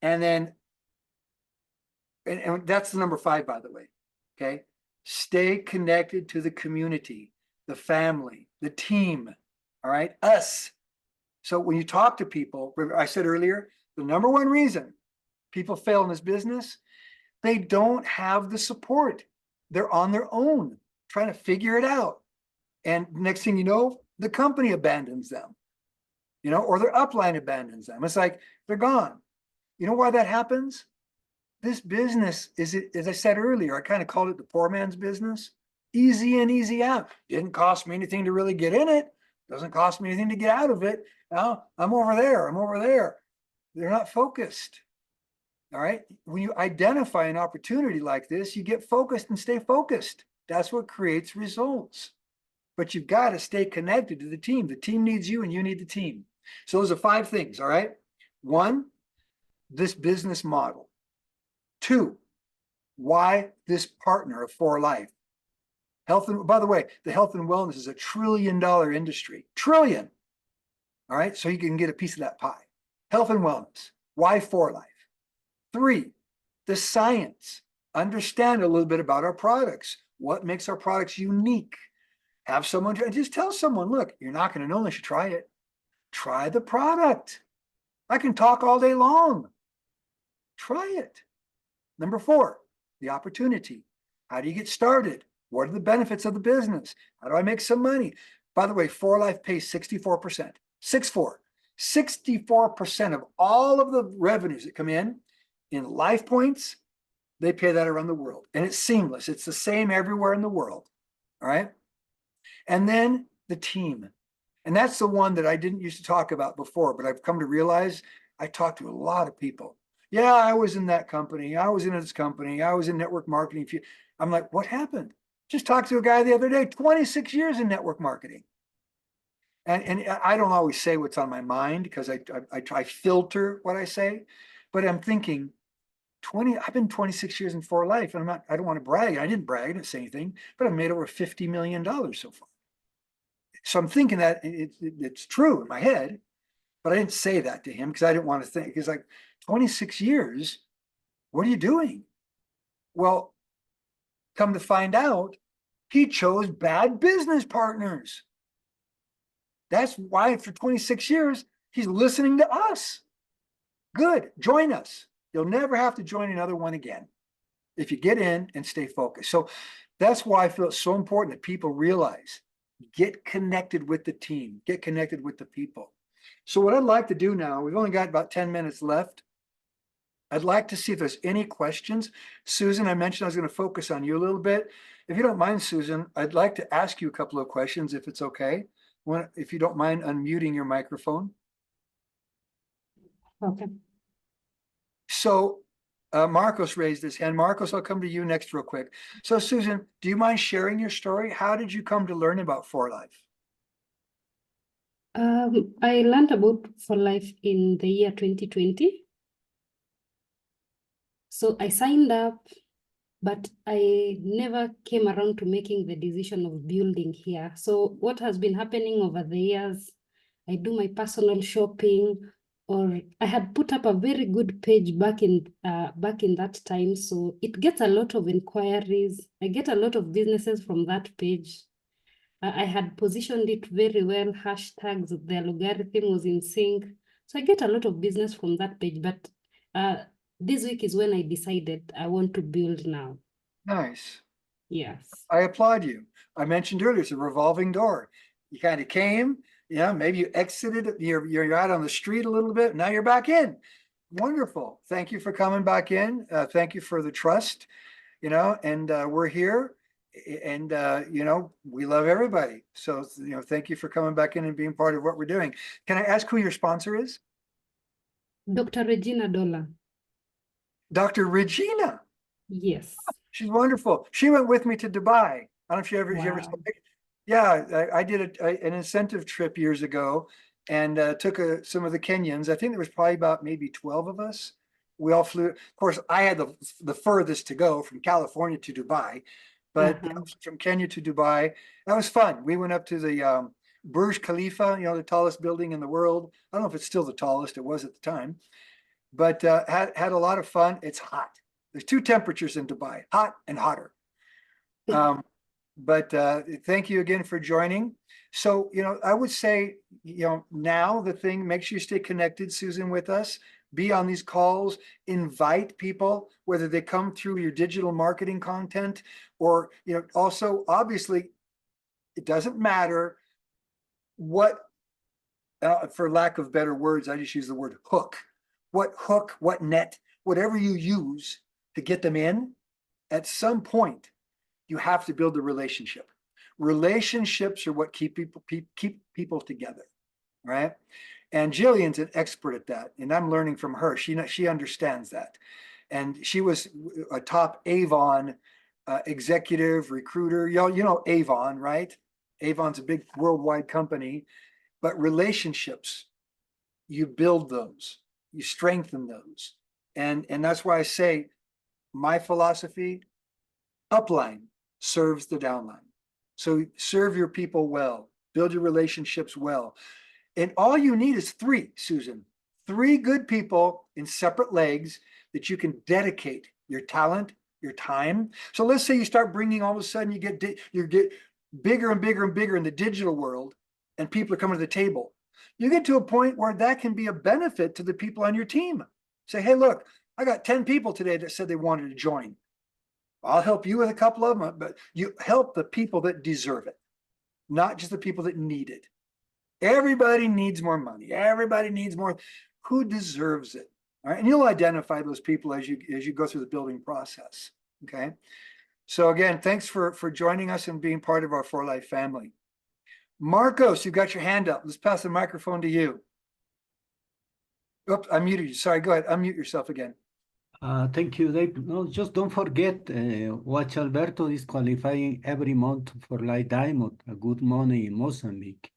And then, and that's the number 5, by the way. Okay. Stay connected to the community, the family, the team. All right. Us. So when you talk to people, I said earlier, the number one reason people fail in this business, they don't have the support. They're on their own, trying to figure it out. And next thing you know, the company abandons them, you know, or their upline abandons them. It's like they're gone. You know why that happens? This business is, as I said earlier, I kind of called it the poor man's business. Easy in, easy out. Didn't cost me anything to really get in it. Doesn't cost me anything to get out of it. Now I'm over there. I'm over there. They're not focused. All right. When you identify an opportunity like this, you get focused and stay focused. That's what creates results. But you've got to stay connected to the team. The team needs you and you need the team. So those are 5 things. All right. 1, this business model. 2, why this partner of For Life? Health, and by the way, the health and wellness is a $1 trillion industry. Trillion. All right. So you can get a piece of that pie. Health and wellness. Why For Life? 3, the science. Understand a little bit about our products. What makes our products unique? Have someone just tell someone, look, you're not going to know unless you try it. Try the product. I can talk all day long. Try it. Number 4, the opportunity. How do you get started? What are the benefits of the business? How do I make some money? By the way, For Life pays 64%. 64% of all of the revenues that come in life points, they pay that around the world. And it's seamless. It's the same everywhere in the world. All right. And then the team. And that's the one that I didn't used to talk about before, but I've come to realize I talk to a lot of people. Yeah, I was in that company. I was in this company. I was in network marketing. I'm like, what happened? Just talked to a guy the other day, 26 years in network marketing. And I don't always say what's on my mind because I try filter what I say, but I'm thinking I've been 26 years in For Life, and I don't want to brag. I didn't brag, I didn't say anything, but I've made over $50 million so far. So I'm thinking that it's true in my head, but I didn't say that to him because I didn't want to think. He's like, 26 years, what are you doing? Well, come to find out, he chose bad business partners. That's why for 26 years, he's listening to us. Good, join us. You'll never have to join another one again if you get in and stay focused. So that's why I feel it's so important that people realize, get connected with the team, get connected with the people. So what I'd like to do now, we've only got about 10 minutes left. I'd like to see if there's any questions. Susan, I mentioned I was going to focus on you a little bit. If you don't mind, Susan, I'd like to ask you a couple of questions if it's okay. If you don't mind unmuting your microphone. Okay. So Marcos raised his hand. Marcos, I'll come to you next real quick. So Susan, do you mind sharing your story? How did you come to learn about For Life? I learned about For Life in the year 2020. So I signed up, but I never came around to making the decision of building here. So what has been happening over the years, I do my personal shopping, or I had put up a very good page back in that time. So it gets a lot of inquiries. I get a lot of businesses from that page. I had positioned it very well, hashtags, the algorithm was in sync. So I get a lot of business from that page, but this week is when I decided I want to build now. Nice. Yes. I applaud you. I mentioned earlier, it's a revolving door. You kind of came, maybe you exited, you're out on the street a little bit, now you're back in. Wonderful. Thank you for coming back in. Thank you for the trust, and we're here and, we love everybody. So, thank you for coming back in and being part of what we're doing. Can I ask who your sponsor is? Dr. Regina Dollar. Dr. Regina. Yes. She's wonderful. She went with me to Dubai. I don't know if you ever, Wow. yeah, I did an incentive trip years ago and took some of the Kenyans. I think there was probably about maybe 12 of us. We all flew. Of course, I had the furthest to go from California to Dubai, but from Kenya to Dubai, that was fun. We went up to the Burj Khalifa, the tallest building in the world. I don't know if it's still the tallest. It was at the time, but had a lot of fun. It's hot. There's two temperatures in Dubai, hot and hotter. But thank you again for joining. So, I would say, now the thing, make sure you stay connected, Susan, with us. Be on these calls, invite people, whether they come through your digital marketing content or, also, obviously, it doesn't matter what, for lack of better words, I just use the word hook. What hook, what net, whatever you use to get them in, at some point, you have to build a relationship. Relationships are what keep people together, right? And Jillian's an expert at that, and I'm learning from her. She understands that, and she was a top Avon executive recruiter. You know Avon, right? Avon's a big worldwide company, but relationships, you build those, you strengthen those, and that's why I say my philosophy: upline serves the downline. So serve your people well, build your relationships well. And all you need is three, Susan, three good people in separate legs that you can dedicate your talent, your time. So let's say you start bringing, all of a sudden you get bigger and bigger and bigger in the digital world, and people are coming to the table. You get to a point where that can be a benefit to the people on your team. Say, hey, look, I got 10 people today that said they wanted to join. I'll help you with a couple of them, but you help the people that deserve it, not just the people that need it. Everybody needs more money. Everybody needs more. Who deserves it? All right. And you'll identify those people as you go through the building process. Okay. So again, thanks for joining us and being part of our For Life family. Marcos, you've got your hand up. Let's pass the microphone to you. Oops, I muted you. Sorry, go ahead. Unmute yourself again. Thank you, Dave. No, just don't forget, Watch Alberto is qualifying every month for Light Diamond, a good money in Mozambique.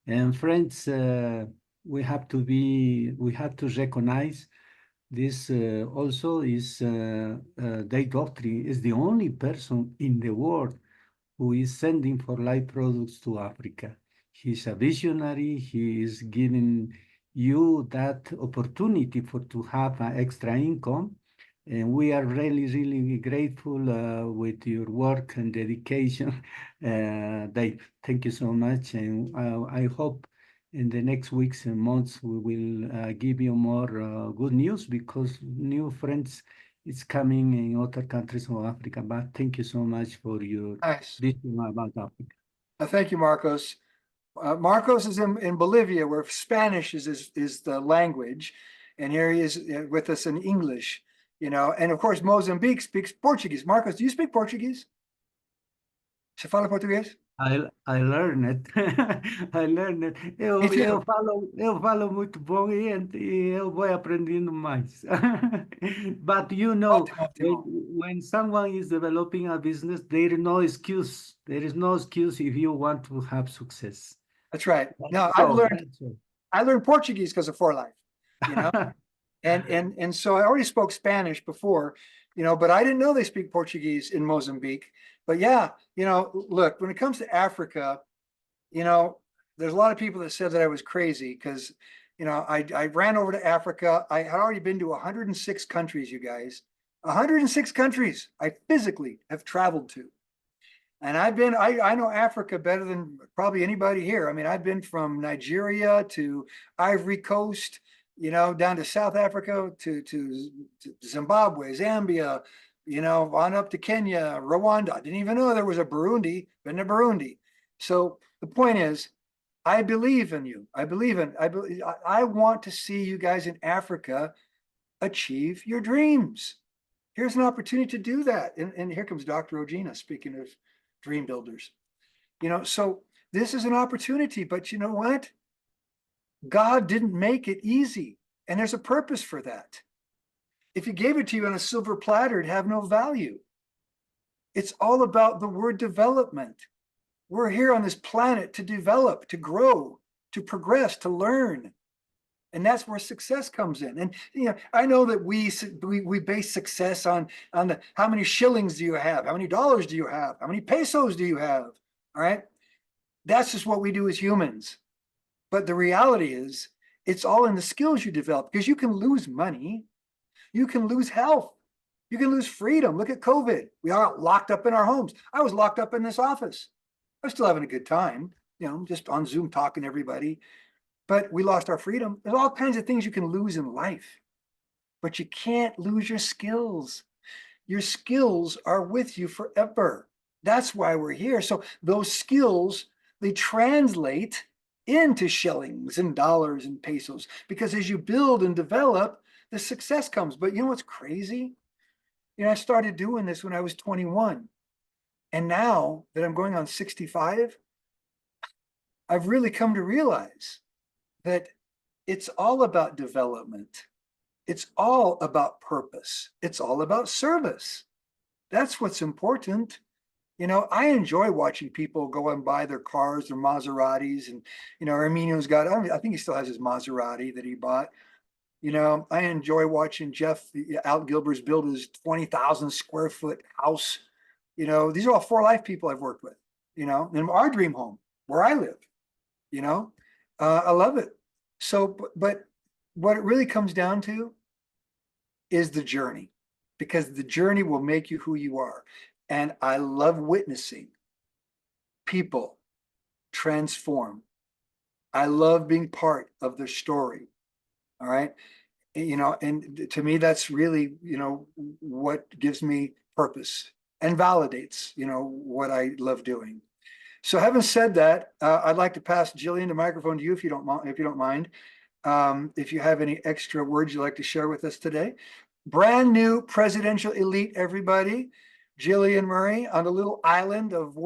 And friends, we have to recognize this also is Daughtrey is the only person in the world who is sending For Life products to Africa. He's a visionary. He is giving you that opportunity to have an extra income. And we are really, really grateful with your work and dedication. Dave, thank you so much. And I hope in the next weeks and months, we will give you more good news, because new friends is coming in other countries of Africa. But thank you so much for your Nice. vision about Africa. Thank you, Marcos. Marcos is in Bolivia, where Spanish is the language, and here he is with us in English, and of course Mozambique speaks Portuguese. Marcos, do you speak Portuguese? Se fala português? I learned it. I learned it. Me too. Eu falo muito bom e eu vou aprendendo mais. But Ótimo, ótimo. when someone is developing a business, there is no excuse. There is no excuse if you want to have success. That's right. No, That's all. I learned Portuguese because of For Life, and so I already spoke Spanish before, but I didn't know they speak Portuguese in Mozambique. But yeah, look, when it comes to Africa, there's a lot of people that said that I was crazy because, I ran over to Africa. I had already been to 106 countries, you guys. 106 countries I physically have traveled to. And I know Africa better than probably anybody here. I mean, I've been from Nigeria to Ivory Coast, down to South Africa, to Zimbabwe, Zambia, on up to Kenya, Rwanda. I didn't even know there was a Burundi, been to Burundi. So the point is, I believe in you. I want to see you guys in Africa achieve your dreams. Here's an opportunity to do that. And here comes Dr. Ogina, speaking of dream builders. So this is an opportunity, but you know what? God didn't make it easy, and there's a purpose for that. If he gave it to you on a silver platter, it'd have no value. It's all about the word development. We're here on this planet to develop, to grow, to progress, to learn. And that's where success comes in. And I know that we base success on the how many shillings do you have, how many dollars do you have, how many pesos do you have. All right, that's just what we do as humans. But the reality is, it's all in the skills you develop, because you can lose money, you can lose health, you can lose freedom. Look at COVID. We are locked up in our homes. I was locked up in this office. I was still having a good time, just on Zoom talking to everybody. But we lost our freedom. There's all kinds of things you can lose in life, but you can't lose your skills. Your skills are with you forever. That's why we're here. So those skills, they translate into shillings and dollars and pesos, because as you build and develop, the success comes. But you know what's crazy? I started doing this when I was 21. And now that I'm going on 65, I've really come to realize that it's all about development. It's all about purpose. It's all about service. That's what's important. I enjoy watching people go and buy their cars, their Maseratis, and, Arminio's got, I think he still has his Maserati that he bought. I enjoy watching Jeff Al Gilbert's build his 20,000 square foot house. These are all For Life people I've worked with, in our dream home where I live, I love it. So, but what it really comes down to is the journey, because the journey will make you who you are. And I love witnessing people transform. I love being part of their story. All right. And to me, that's really, what gives me purpose and validates, what I love doing. So having said that, I'd like to pass Jillian the microphone to you, if you don't mind. If you have any extra words you'd like to share with us today. Brand new presidential elite, everybody. Jillian Murray on a little island of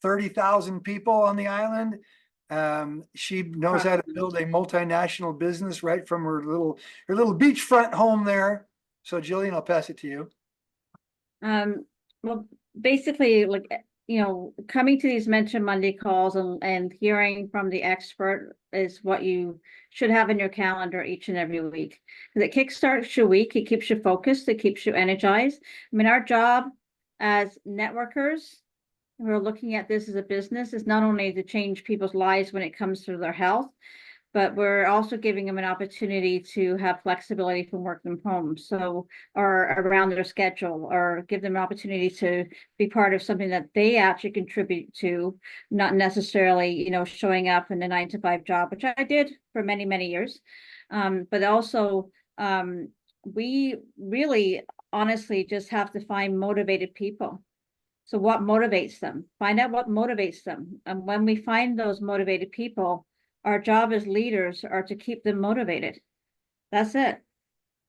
30,000 people on the island. She knows how to build a multinational business right from her little beachfront home there. So Jillian, I'll pass it to you. Well, basically, coming to these Mentor Monday calls and hearing from the expert is what you should have in your calendar each and every week. Because it kickstarts your week, it keeps you focused, it keeps you energized. I mean, our job as networkers, we're looking at this as a business, is not only to change people's lives when it comes to their health, but we're also giving them an opportunity to have flexibility from work from home, or around their schedule, or give them an opportunity to be part of something that they actually contribute to, not necessarily, showing up in a 9-to-5 job, which I did for many, many years. But also, we really honestly just have to find motivated people. So what motivates them? Find out what motivates them. And when we find those motivated people, our job as leaders are to keep them motivated. That's it.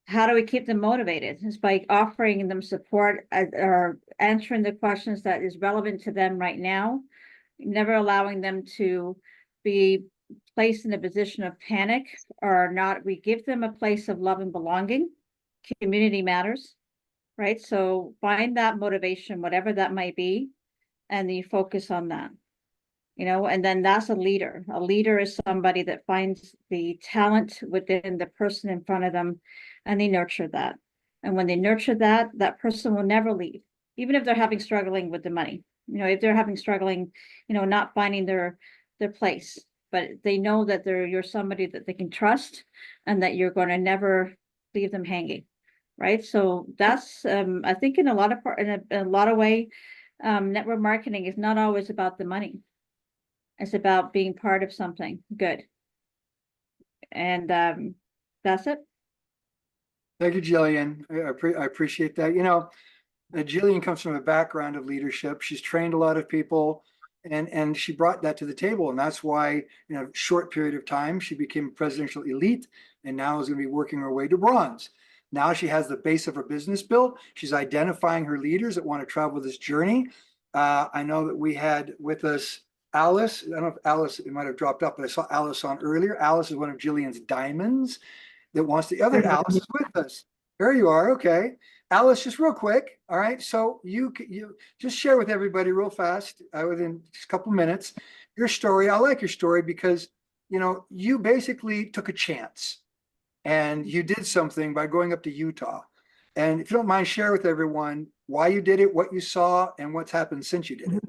How do we keep them motivated? It's by offering them support or answering the questions that is relevant to them right now, never allowing them to be placed in a position of panic or not. We give them a place of love and belonging. Community matters, right? So find that motivation, whatever that might be, and then you focus on that. And then that's a leader. A leader is somebody that finds the talent within the person in front of them, and they nurture that. And when they nurture that, that person will never leave, even if they're struggling with the money. If they're struggling, not finding their place, but they know that you're somebody that they can trust, and that you're going to never leave them hanging, right? So that's I think in a lot of way, network marketing is not always about the money. It's about being part of something good. And that's it. Thank you, Jillian. I appreciate that. Jillian comes from a background of leadership. She's trained a lot of people, and she brought that to the table. And that's why, in a short period of time, she became a presidential elite, and now is going to be working her way to bronze. Now she has the base of her business built. She's identifying her leaders that want to travel this journey. I know that we had with us Alice. I don't know if Alice, it might have dropped up, but I saw Alice on earlier. Alice is one of Jillian's diamonds that wants the other Alice is with us. There you are. Okay. Alice, just real quick. All right. So you just share with everybody real fast within just a couple minutes, your story. I like your story because, you basically took a chance and you did something by going up to Utah. And if you don't mind, share with everyone why you did it, what you saw, and what's happened since you did it.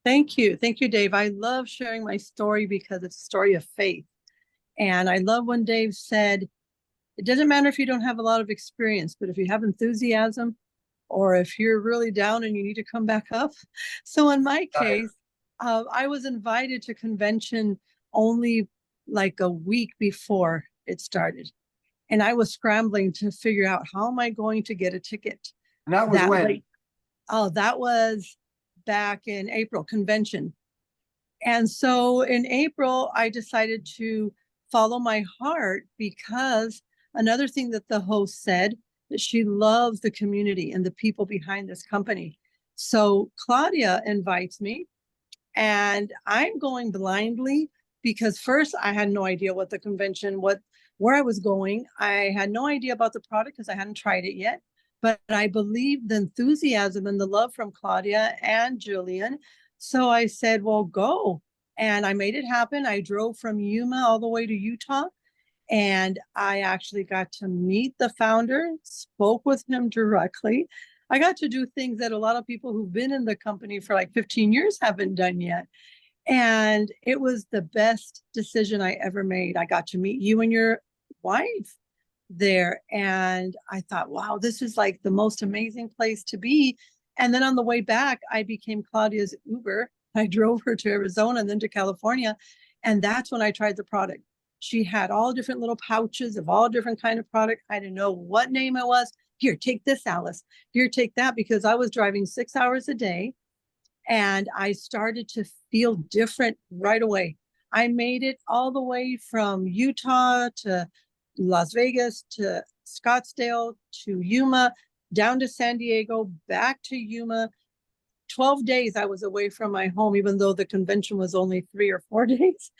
Thank you. Thank you, Dave. I love sharing my story because it's a story of faith. And I love when Dave said, it doesn't matter if you don't have a lot of experience, but if you have enthusiasm or if you're really down and you need to come back up. So in my case, I was invited to convention only like a week before it started. And I was scrambling to figure out how am I going to get a ticket. And that was when? That was back in April, convention. And so in April, I decided to follow my heart because another thing that the host said, that she loves the community and the people behind this company. So Claudia invites me and I'm going blindly because first I had no idea what the convention, where I was going. I had no idea about the product because I hadn't tried it yet. But I believed the enthusiasm and the love from Claudia and Jillian. So I said, well, go. And I made it happen. I drove from Yuma all the way to Utah. And I actually got to meet the founder, spoke with him directly. I got to do things that a lot of people who've been in the company for like 15 years haven't done yet. And it was the best decision I ever made. I got to meet you and your wife there. And I thought, wow, this is like the most amazing place to be. And then on the way back, I became Claudia's Uber. I drove her to Arizona and then to California. And that's when I tried the product. She had all different little pouches of all different kind of product. I didn't know what name it was. Here, take this, Alice. Here, take that, because I was driving 6 hours a day. And I started to feel different right away. I made it all the way from Utah to Las Vegas to Scottsdale to Yuma, down to San Diego, back to Yuma. 12 days I was away from my home, even though the convention was only 3 or 4 days.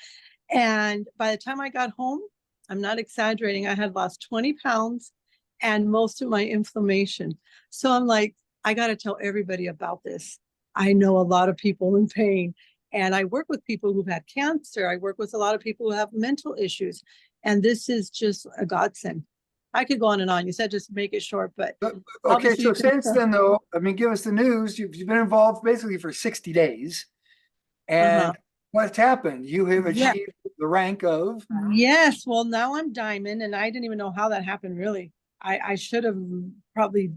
And by the time I got home, I'm not exaggerating, I had lost 20 pounds and most of my inflammation. So I'm like, I got to tell everybody about this. I know a lot of people in pain, and I work with people who've had cancer. I work with a lot of people who have mental issues, and this is just a godsend. I could go on and on. You said just make it short, but okay. So since then, though, I mean, give us the news. You've been involved basically for 60 days, and what's happened? You have achieved the rank of. Yes. Well, now I'm diamond, and I didn't even know how that happened. Really, I should have probably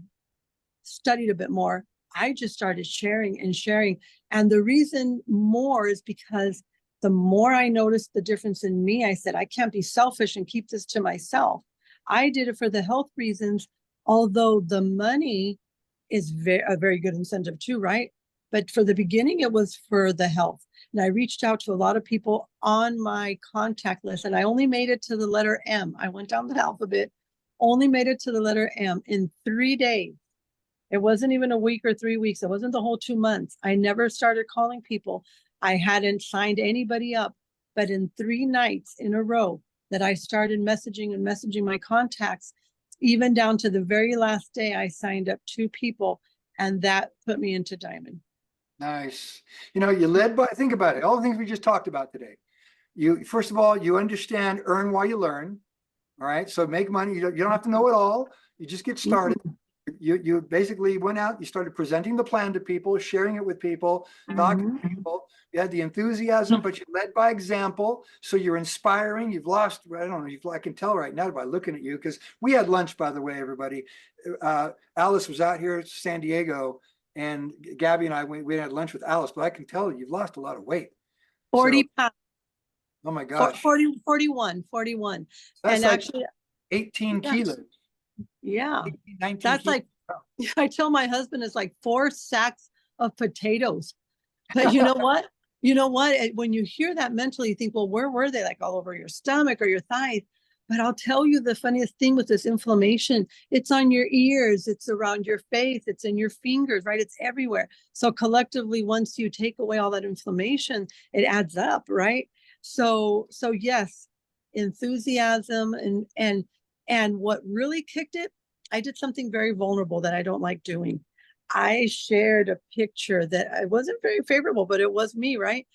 studied a bit more. I just started sharing and sharing. And the reason more is because the more I noticed the difference in me, I said, I can't be selfish and keep this to myself. I did it for the health reasons, although the money is a very good incentive too, right? But for the beginning, it was for the health. And I reached out to a lot of people on my contact list, and I only made it to the letter M. I went down the alphabet, only made it to the letter M in 3 days. It wasn't even a week or 3 weeks. It wasn't the whole 2 months. I never started calling people. I hadn't signed anybody up. But in 3 nights in a row that I started messaging and messaging my contacts, even down to the very last day, I signed up 2 people, and that put me into Diamond. Nice. You know, you led by, think about it, all the things we just talked about today. You, first of all, you understand, earn while you learn. All right. So make money. You don't have to know it all. You just get started. You basically went out, you started presenting the plan to people, sharing it with people, talking to people. You had the enthusiasm, but you led by example. So you're inspiring. You've lost, I don't know, I can tell right now by looking at you, because we had lunch, by the way, everybody. Alice was out here at San Diego, and Gabby and I, we had lunch with Alice, but I can tell you've lost a lot of weight. 40 pounds. Oh my gosh. 41. That's And like actually 18 kilos. Yeah. 18, 19 That's kilos. like, I tell my husband it's like 4 sacks of potatoes. But you know what? You know what? When you hear that mentally, you think, well, where were they? Like all over your stomach or your thighs. But I'll tell you the funniest thing with this inflammation, it's on your ears, it's around your face, it's in your fingers, right? It's everywhere. So collectively, once you take away all that inflammation, it adds up, right? So yes, enthusiasm and what really kicked it, I did something very vulnerable that I don't like doing. I shared a picture that I wasn't very favorable, but it was me, right?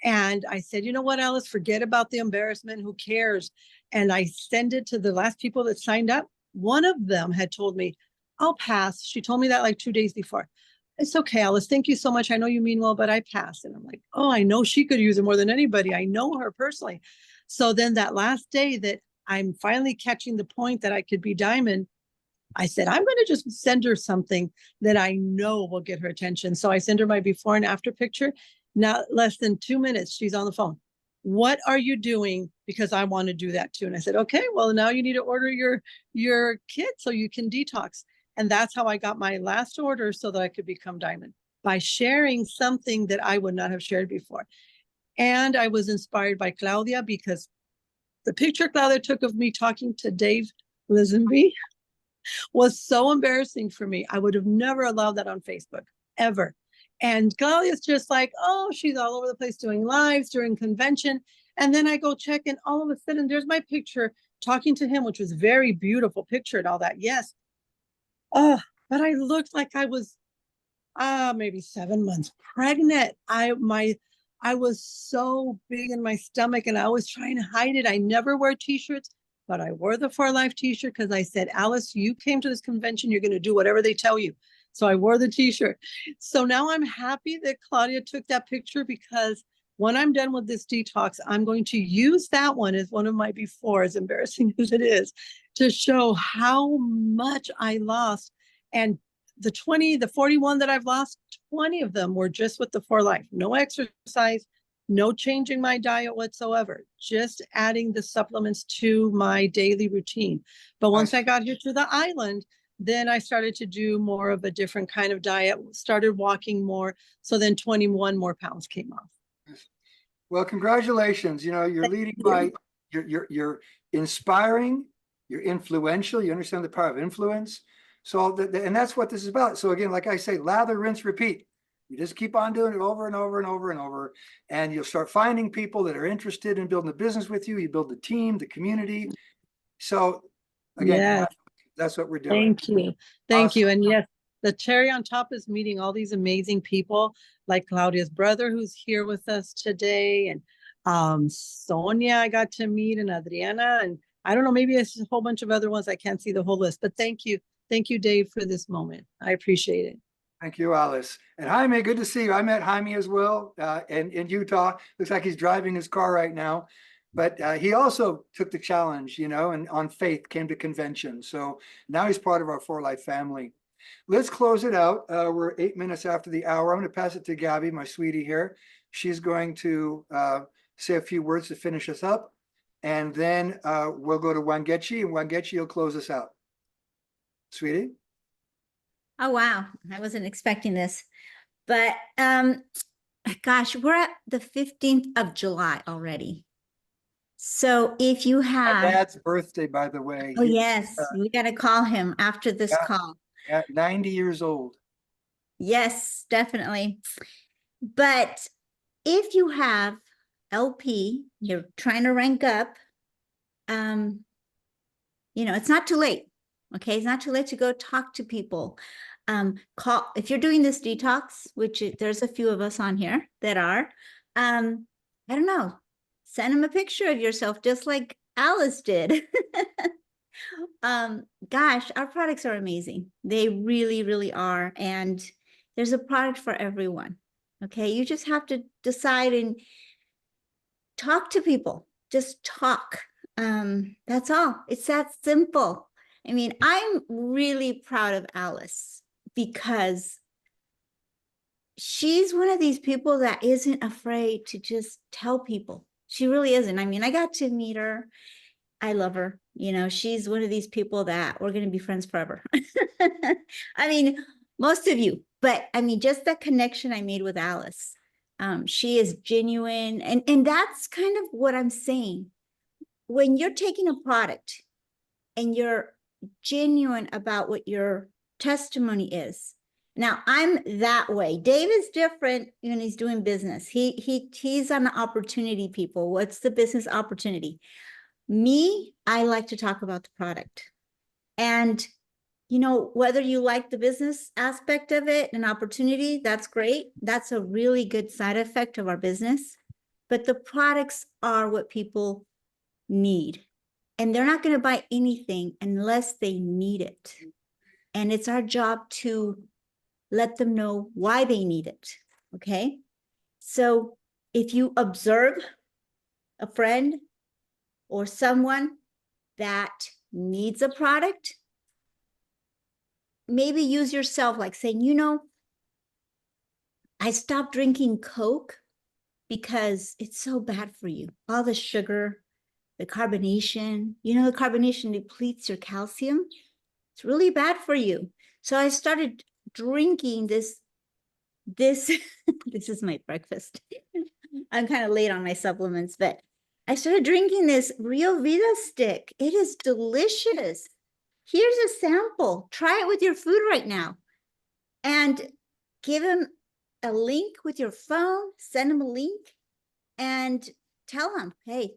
And I said, you know what, Alice, forget about the embarrassment. Who cares? And I sent it to the last people that signed up. One of them had told me, I'll pass. She told me that like 2 days before. It's okay, Alice. Thank you so much. I know you mean well, but I passed. And I'm like, oh, I know she could use it more than anybody. I know her personally. So then that last day that I'm finally catching the point that I could be Diamond, I said, I'm going to just send her something that I know will get her attention. So I send her my before and after picture. Not less than 2 minutes, she's on the phone. What are you doing? Because I want to do that too. And I said, okay, well, now you need to order your kit so you can detox. And that's how I got my last order so that I could become Diamond, by sharing something that I would not have shared before. And I was inspired by Claudia, because the picture Claudia took of me talking to Dave Lisenby was so embarrassing for me. I would have never allowed that on Facebook, ever. And Claudia's just like, oh, she's all over the place doing lives during convention. And then I go check, and all of a sudden there's my picture talking to him, which was very beautiful picture and all that. Yes. Oh, but I looked like I was maybe 7 months pregnant. I was so big in my stomach, and I was trying to hide it. I never wear t-shirts, but I wore the For Life t-shirt because I said, Alice, you came to this convention, you're going to do whatever they tell you. So I wore the t-shirt. So now I'm happy that Claudia took that picture, because when I'm done with this detox, I'm going to use that one as one of my before, as embarrassing as it is, to show how much I lost. And the 41 that I've lost, 20 of them were just with the For Life. No exercise, no changing my diet whatsoever, just adding the supplements to my daily routine. But once I got here to the island, then I started to do more of a different kind of diet, started walking more. So then 21 more pounds came off. Well, congratulations. You know, you're leading by, you're inspiring, you're influential, you understand the power of influence. So, and that's what this is about. So again, like I say, lather, rinse, repeat. You just keep on doing it over and over and over and over, and you'll start finding people that are interested in building a business with you. You build the team, the community. So again, that's what we're doing. Thank you. Thank you. And yes, the cherry on top is meeting all these amazing people, like Claudia's brother, who's here with us today. And Sonia, I got to meet, and Adriana, and I don't know, maybe it's a whole bunch of other ones. I can't see the whole list, but thank you. Thank you, Dave, for this moment. I appreciate it. Thank you, Alice. And Jaime, good to see you. I met Jaime as well in Utah. Looks like he's driving his car right now. But he also took the challenge, you know, and on faith came to convention. So now he's part of our For Life family. Let's close it out. We're 8 minutes after the hour. I'm going to pass it to Gabby, my sweetie here. She's going to say a few words to finish us up. And then we'll go to Wangechi, and Wangechi will close us out. Sweetie? Oh, wow. I wasn't expecting this. But gosh, we're at the 15th of July already. So if you My have, dad's birthday, by the way. oh He's, yes, we got to call him after this Yeah. call. 90 years old. Yes, definitely. But if you have LP, you're trying to rank up, you know, it's not too late. Okay, it's not too late to go talk to people. Call if you're doing this detox, which there's a few of us on here that are. I don't know, send them a picture of yourself, just like Alice did. Gosh, our products are amazing. They really, really are, and there's a product for everyone. Okay, you just have to decide and talk to people. Just talk. That's all. It's that simple. I mean, I'm really proud of Alice because she's one of these people that isn't afraid to just tell people. She really isn't. I mean, I got to meet her. I love her. You know, she's one of these people that we're going to be friends forever. I mean, most of you, but I mean, just that connection I made with Alice. She is genuine. And that's kind of what I'm saying. When you're taking a product and you're genuine about what your testimony is. Now, I'm that way. Dave is different when he's doing business. He's on the opportunity, people. What's the business opportunity? Me, I like to talk about the product. And, you know, whether you like the business aspect of it, an opportunity, that's great. That's a really good side effect of our business. But the products are what people need. And they're not going to buy anything unless they need it. And it's our job to let them know why they need it. Okay. So if you observe a friend or someone that needs a product, maybe use yourself, like saying, you know, I stopped drinking Coke because it's so bad for you. All the sugar, the carbonation, you know, the carbonation depletes your calcium. It's really bad for you. So I started drinking this this is my breakfast. I'm kind of late on my supplements, but I started drinking this Rio Vida stick. It is delicious. Here's a sample. Try it with your food right now. And give them a link with your phone, send them a link and tell them, hey,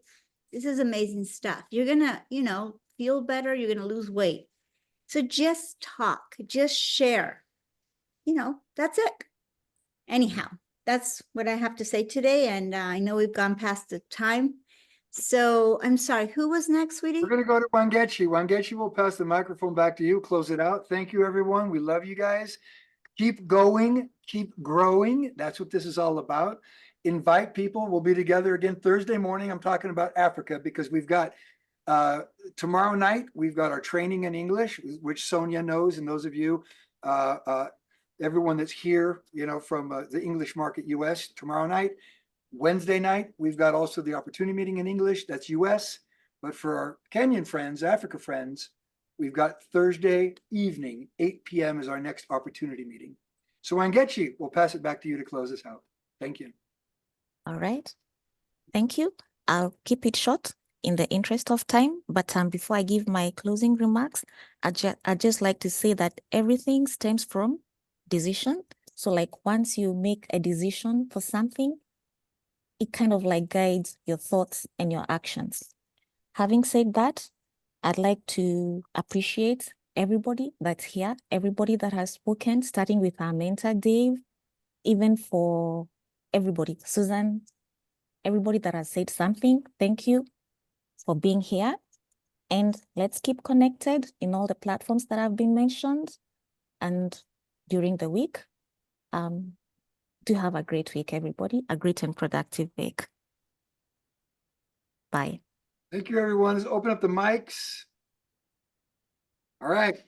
this is amazing stuff. You're gonna, you know, feel better. You're gonna lose weight. So just talk, just share. You know, that's it. Anyhow, that's what I have to say today. And I know we've gone past the time. So I'm sorry, who was next, sweetie? We're going to go to Wangechi. Wangechi will pass the microphone back to you. Close it out. Thank you, everyone. We love you guys. Keep going, keep growing. That's what this is all about. Invite people. We'll be together again Thursday morning. I'm talking about Africa because we've got tomorrow night, we've got our training in English, which Sonia knows, and those of you, everyone that's here, you know, from the English market US tomorrow night. Wednesday night, we've got also the opportunity meeting in English, that's US. But for our Kenyan friends, Africa friends, we've got Thursday evening, 8 p.m. is our next opportunity meeting. So Wangechi, we'll pass it back to you to close this out. Thank you. All right. Thank you. I'll keep it short in the interest of time. But before I give my closing remarks, I'd just like to say that everything stems from decision. So like once you make a decision for something, it kind of like guides your thoughts and your actions. Having said that, I'd like to appreciate everybody that's here, everybody that has spoken, starting with our mentor, Dave, even for everybody, Susan, everybody that has said something. Thank you for being here. And let's keep connected in all the platforms that have been mentioned. And during the week, do have a great week, everybody, a great and productive week. Bye. Thank you, everyone. Let's open up the mics. All right.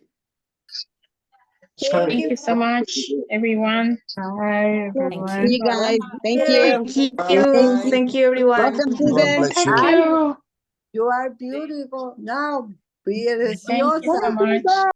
Thank you so much, everyone. Bye, everyone. Thank See you guys. Thank you. Thank you. Bye. Thank you, everyone. Welcome, God Susan. bless you. Thank you. You are beautiful. Now, Thank you so preciosa. much.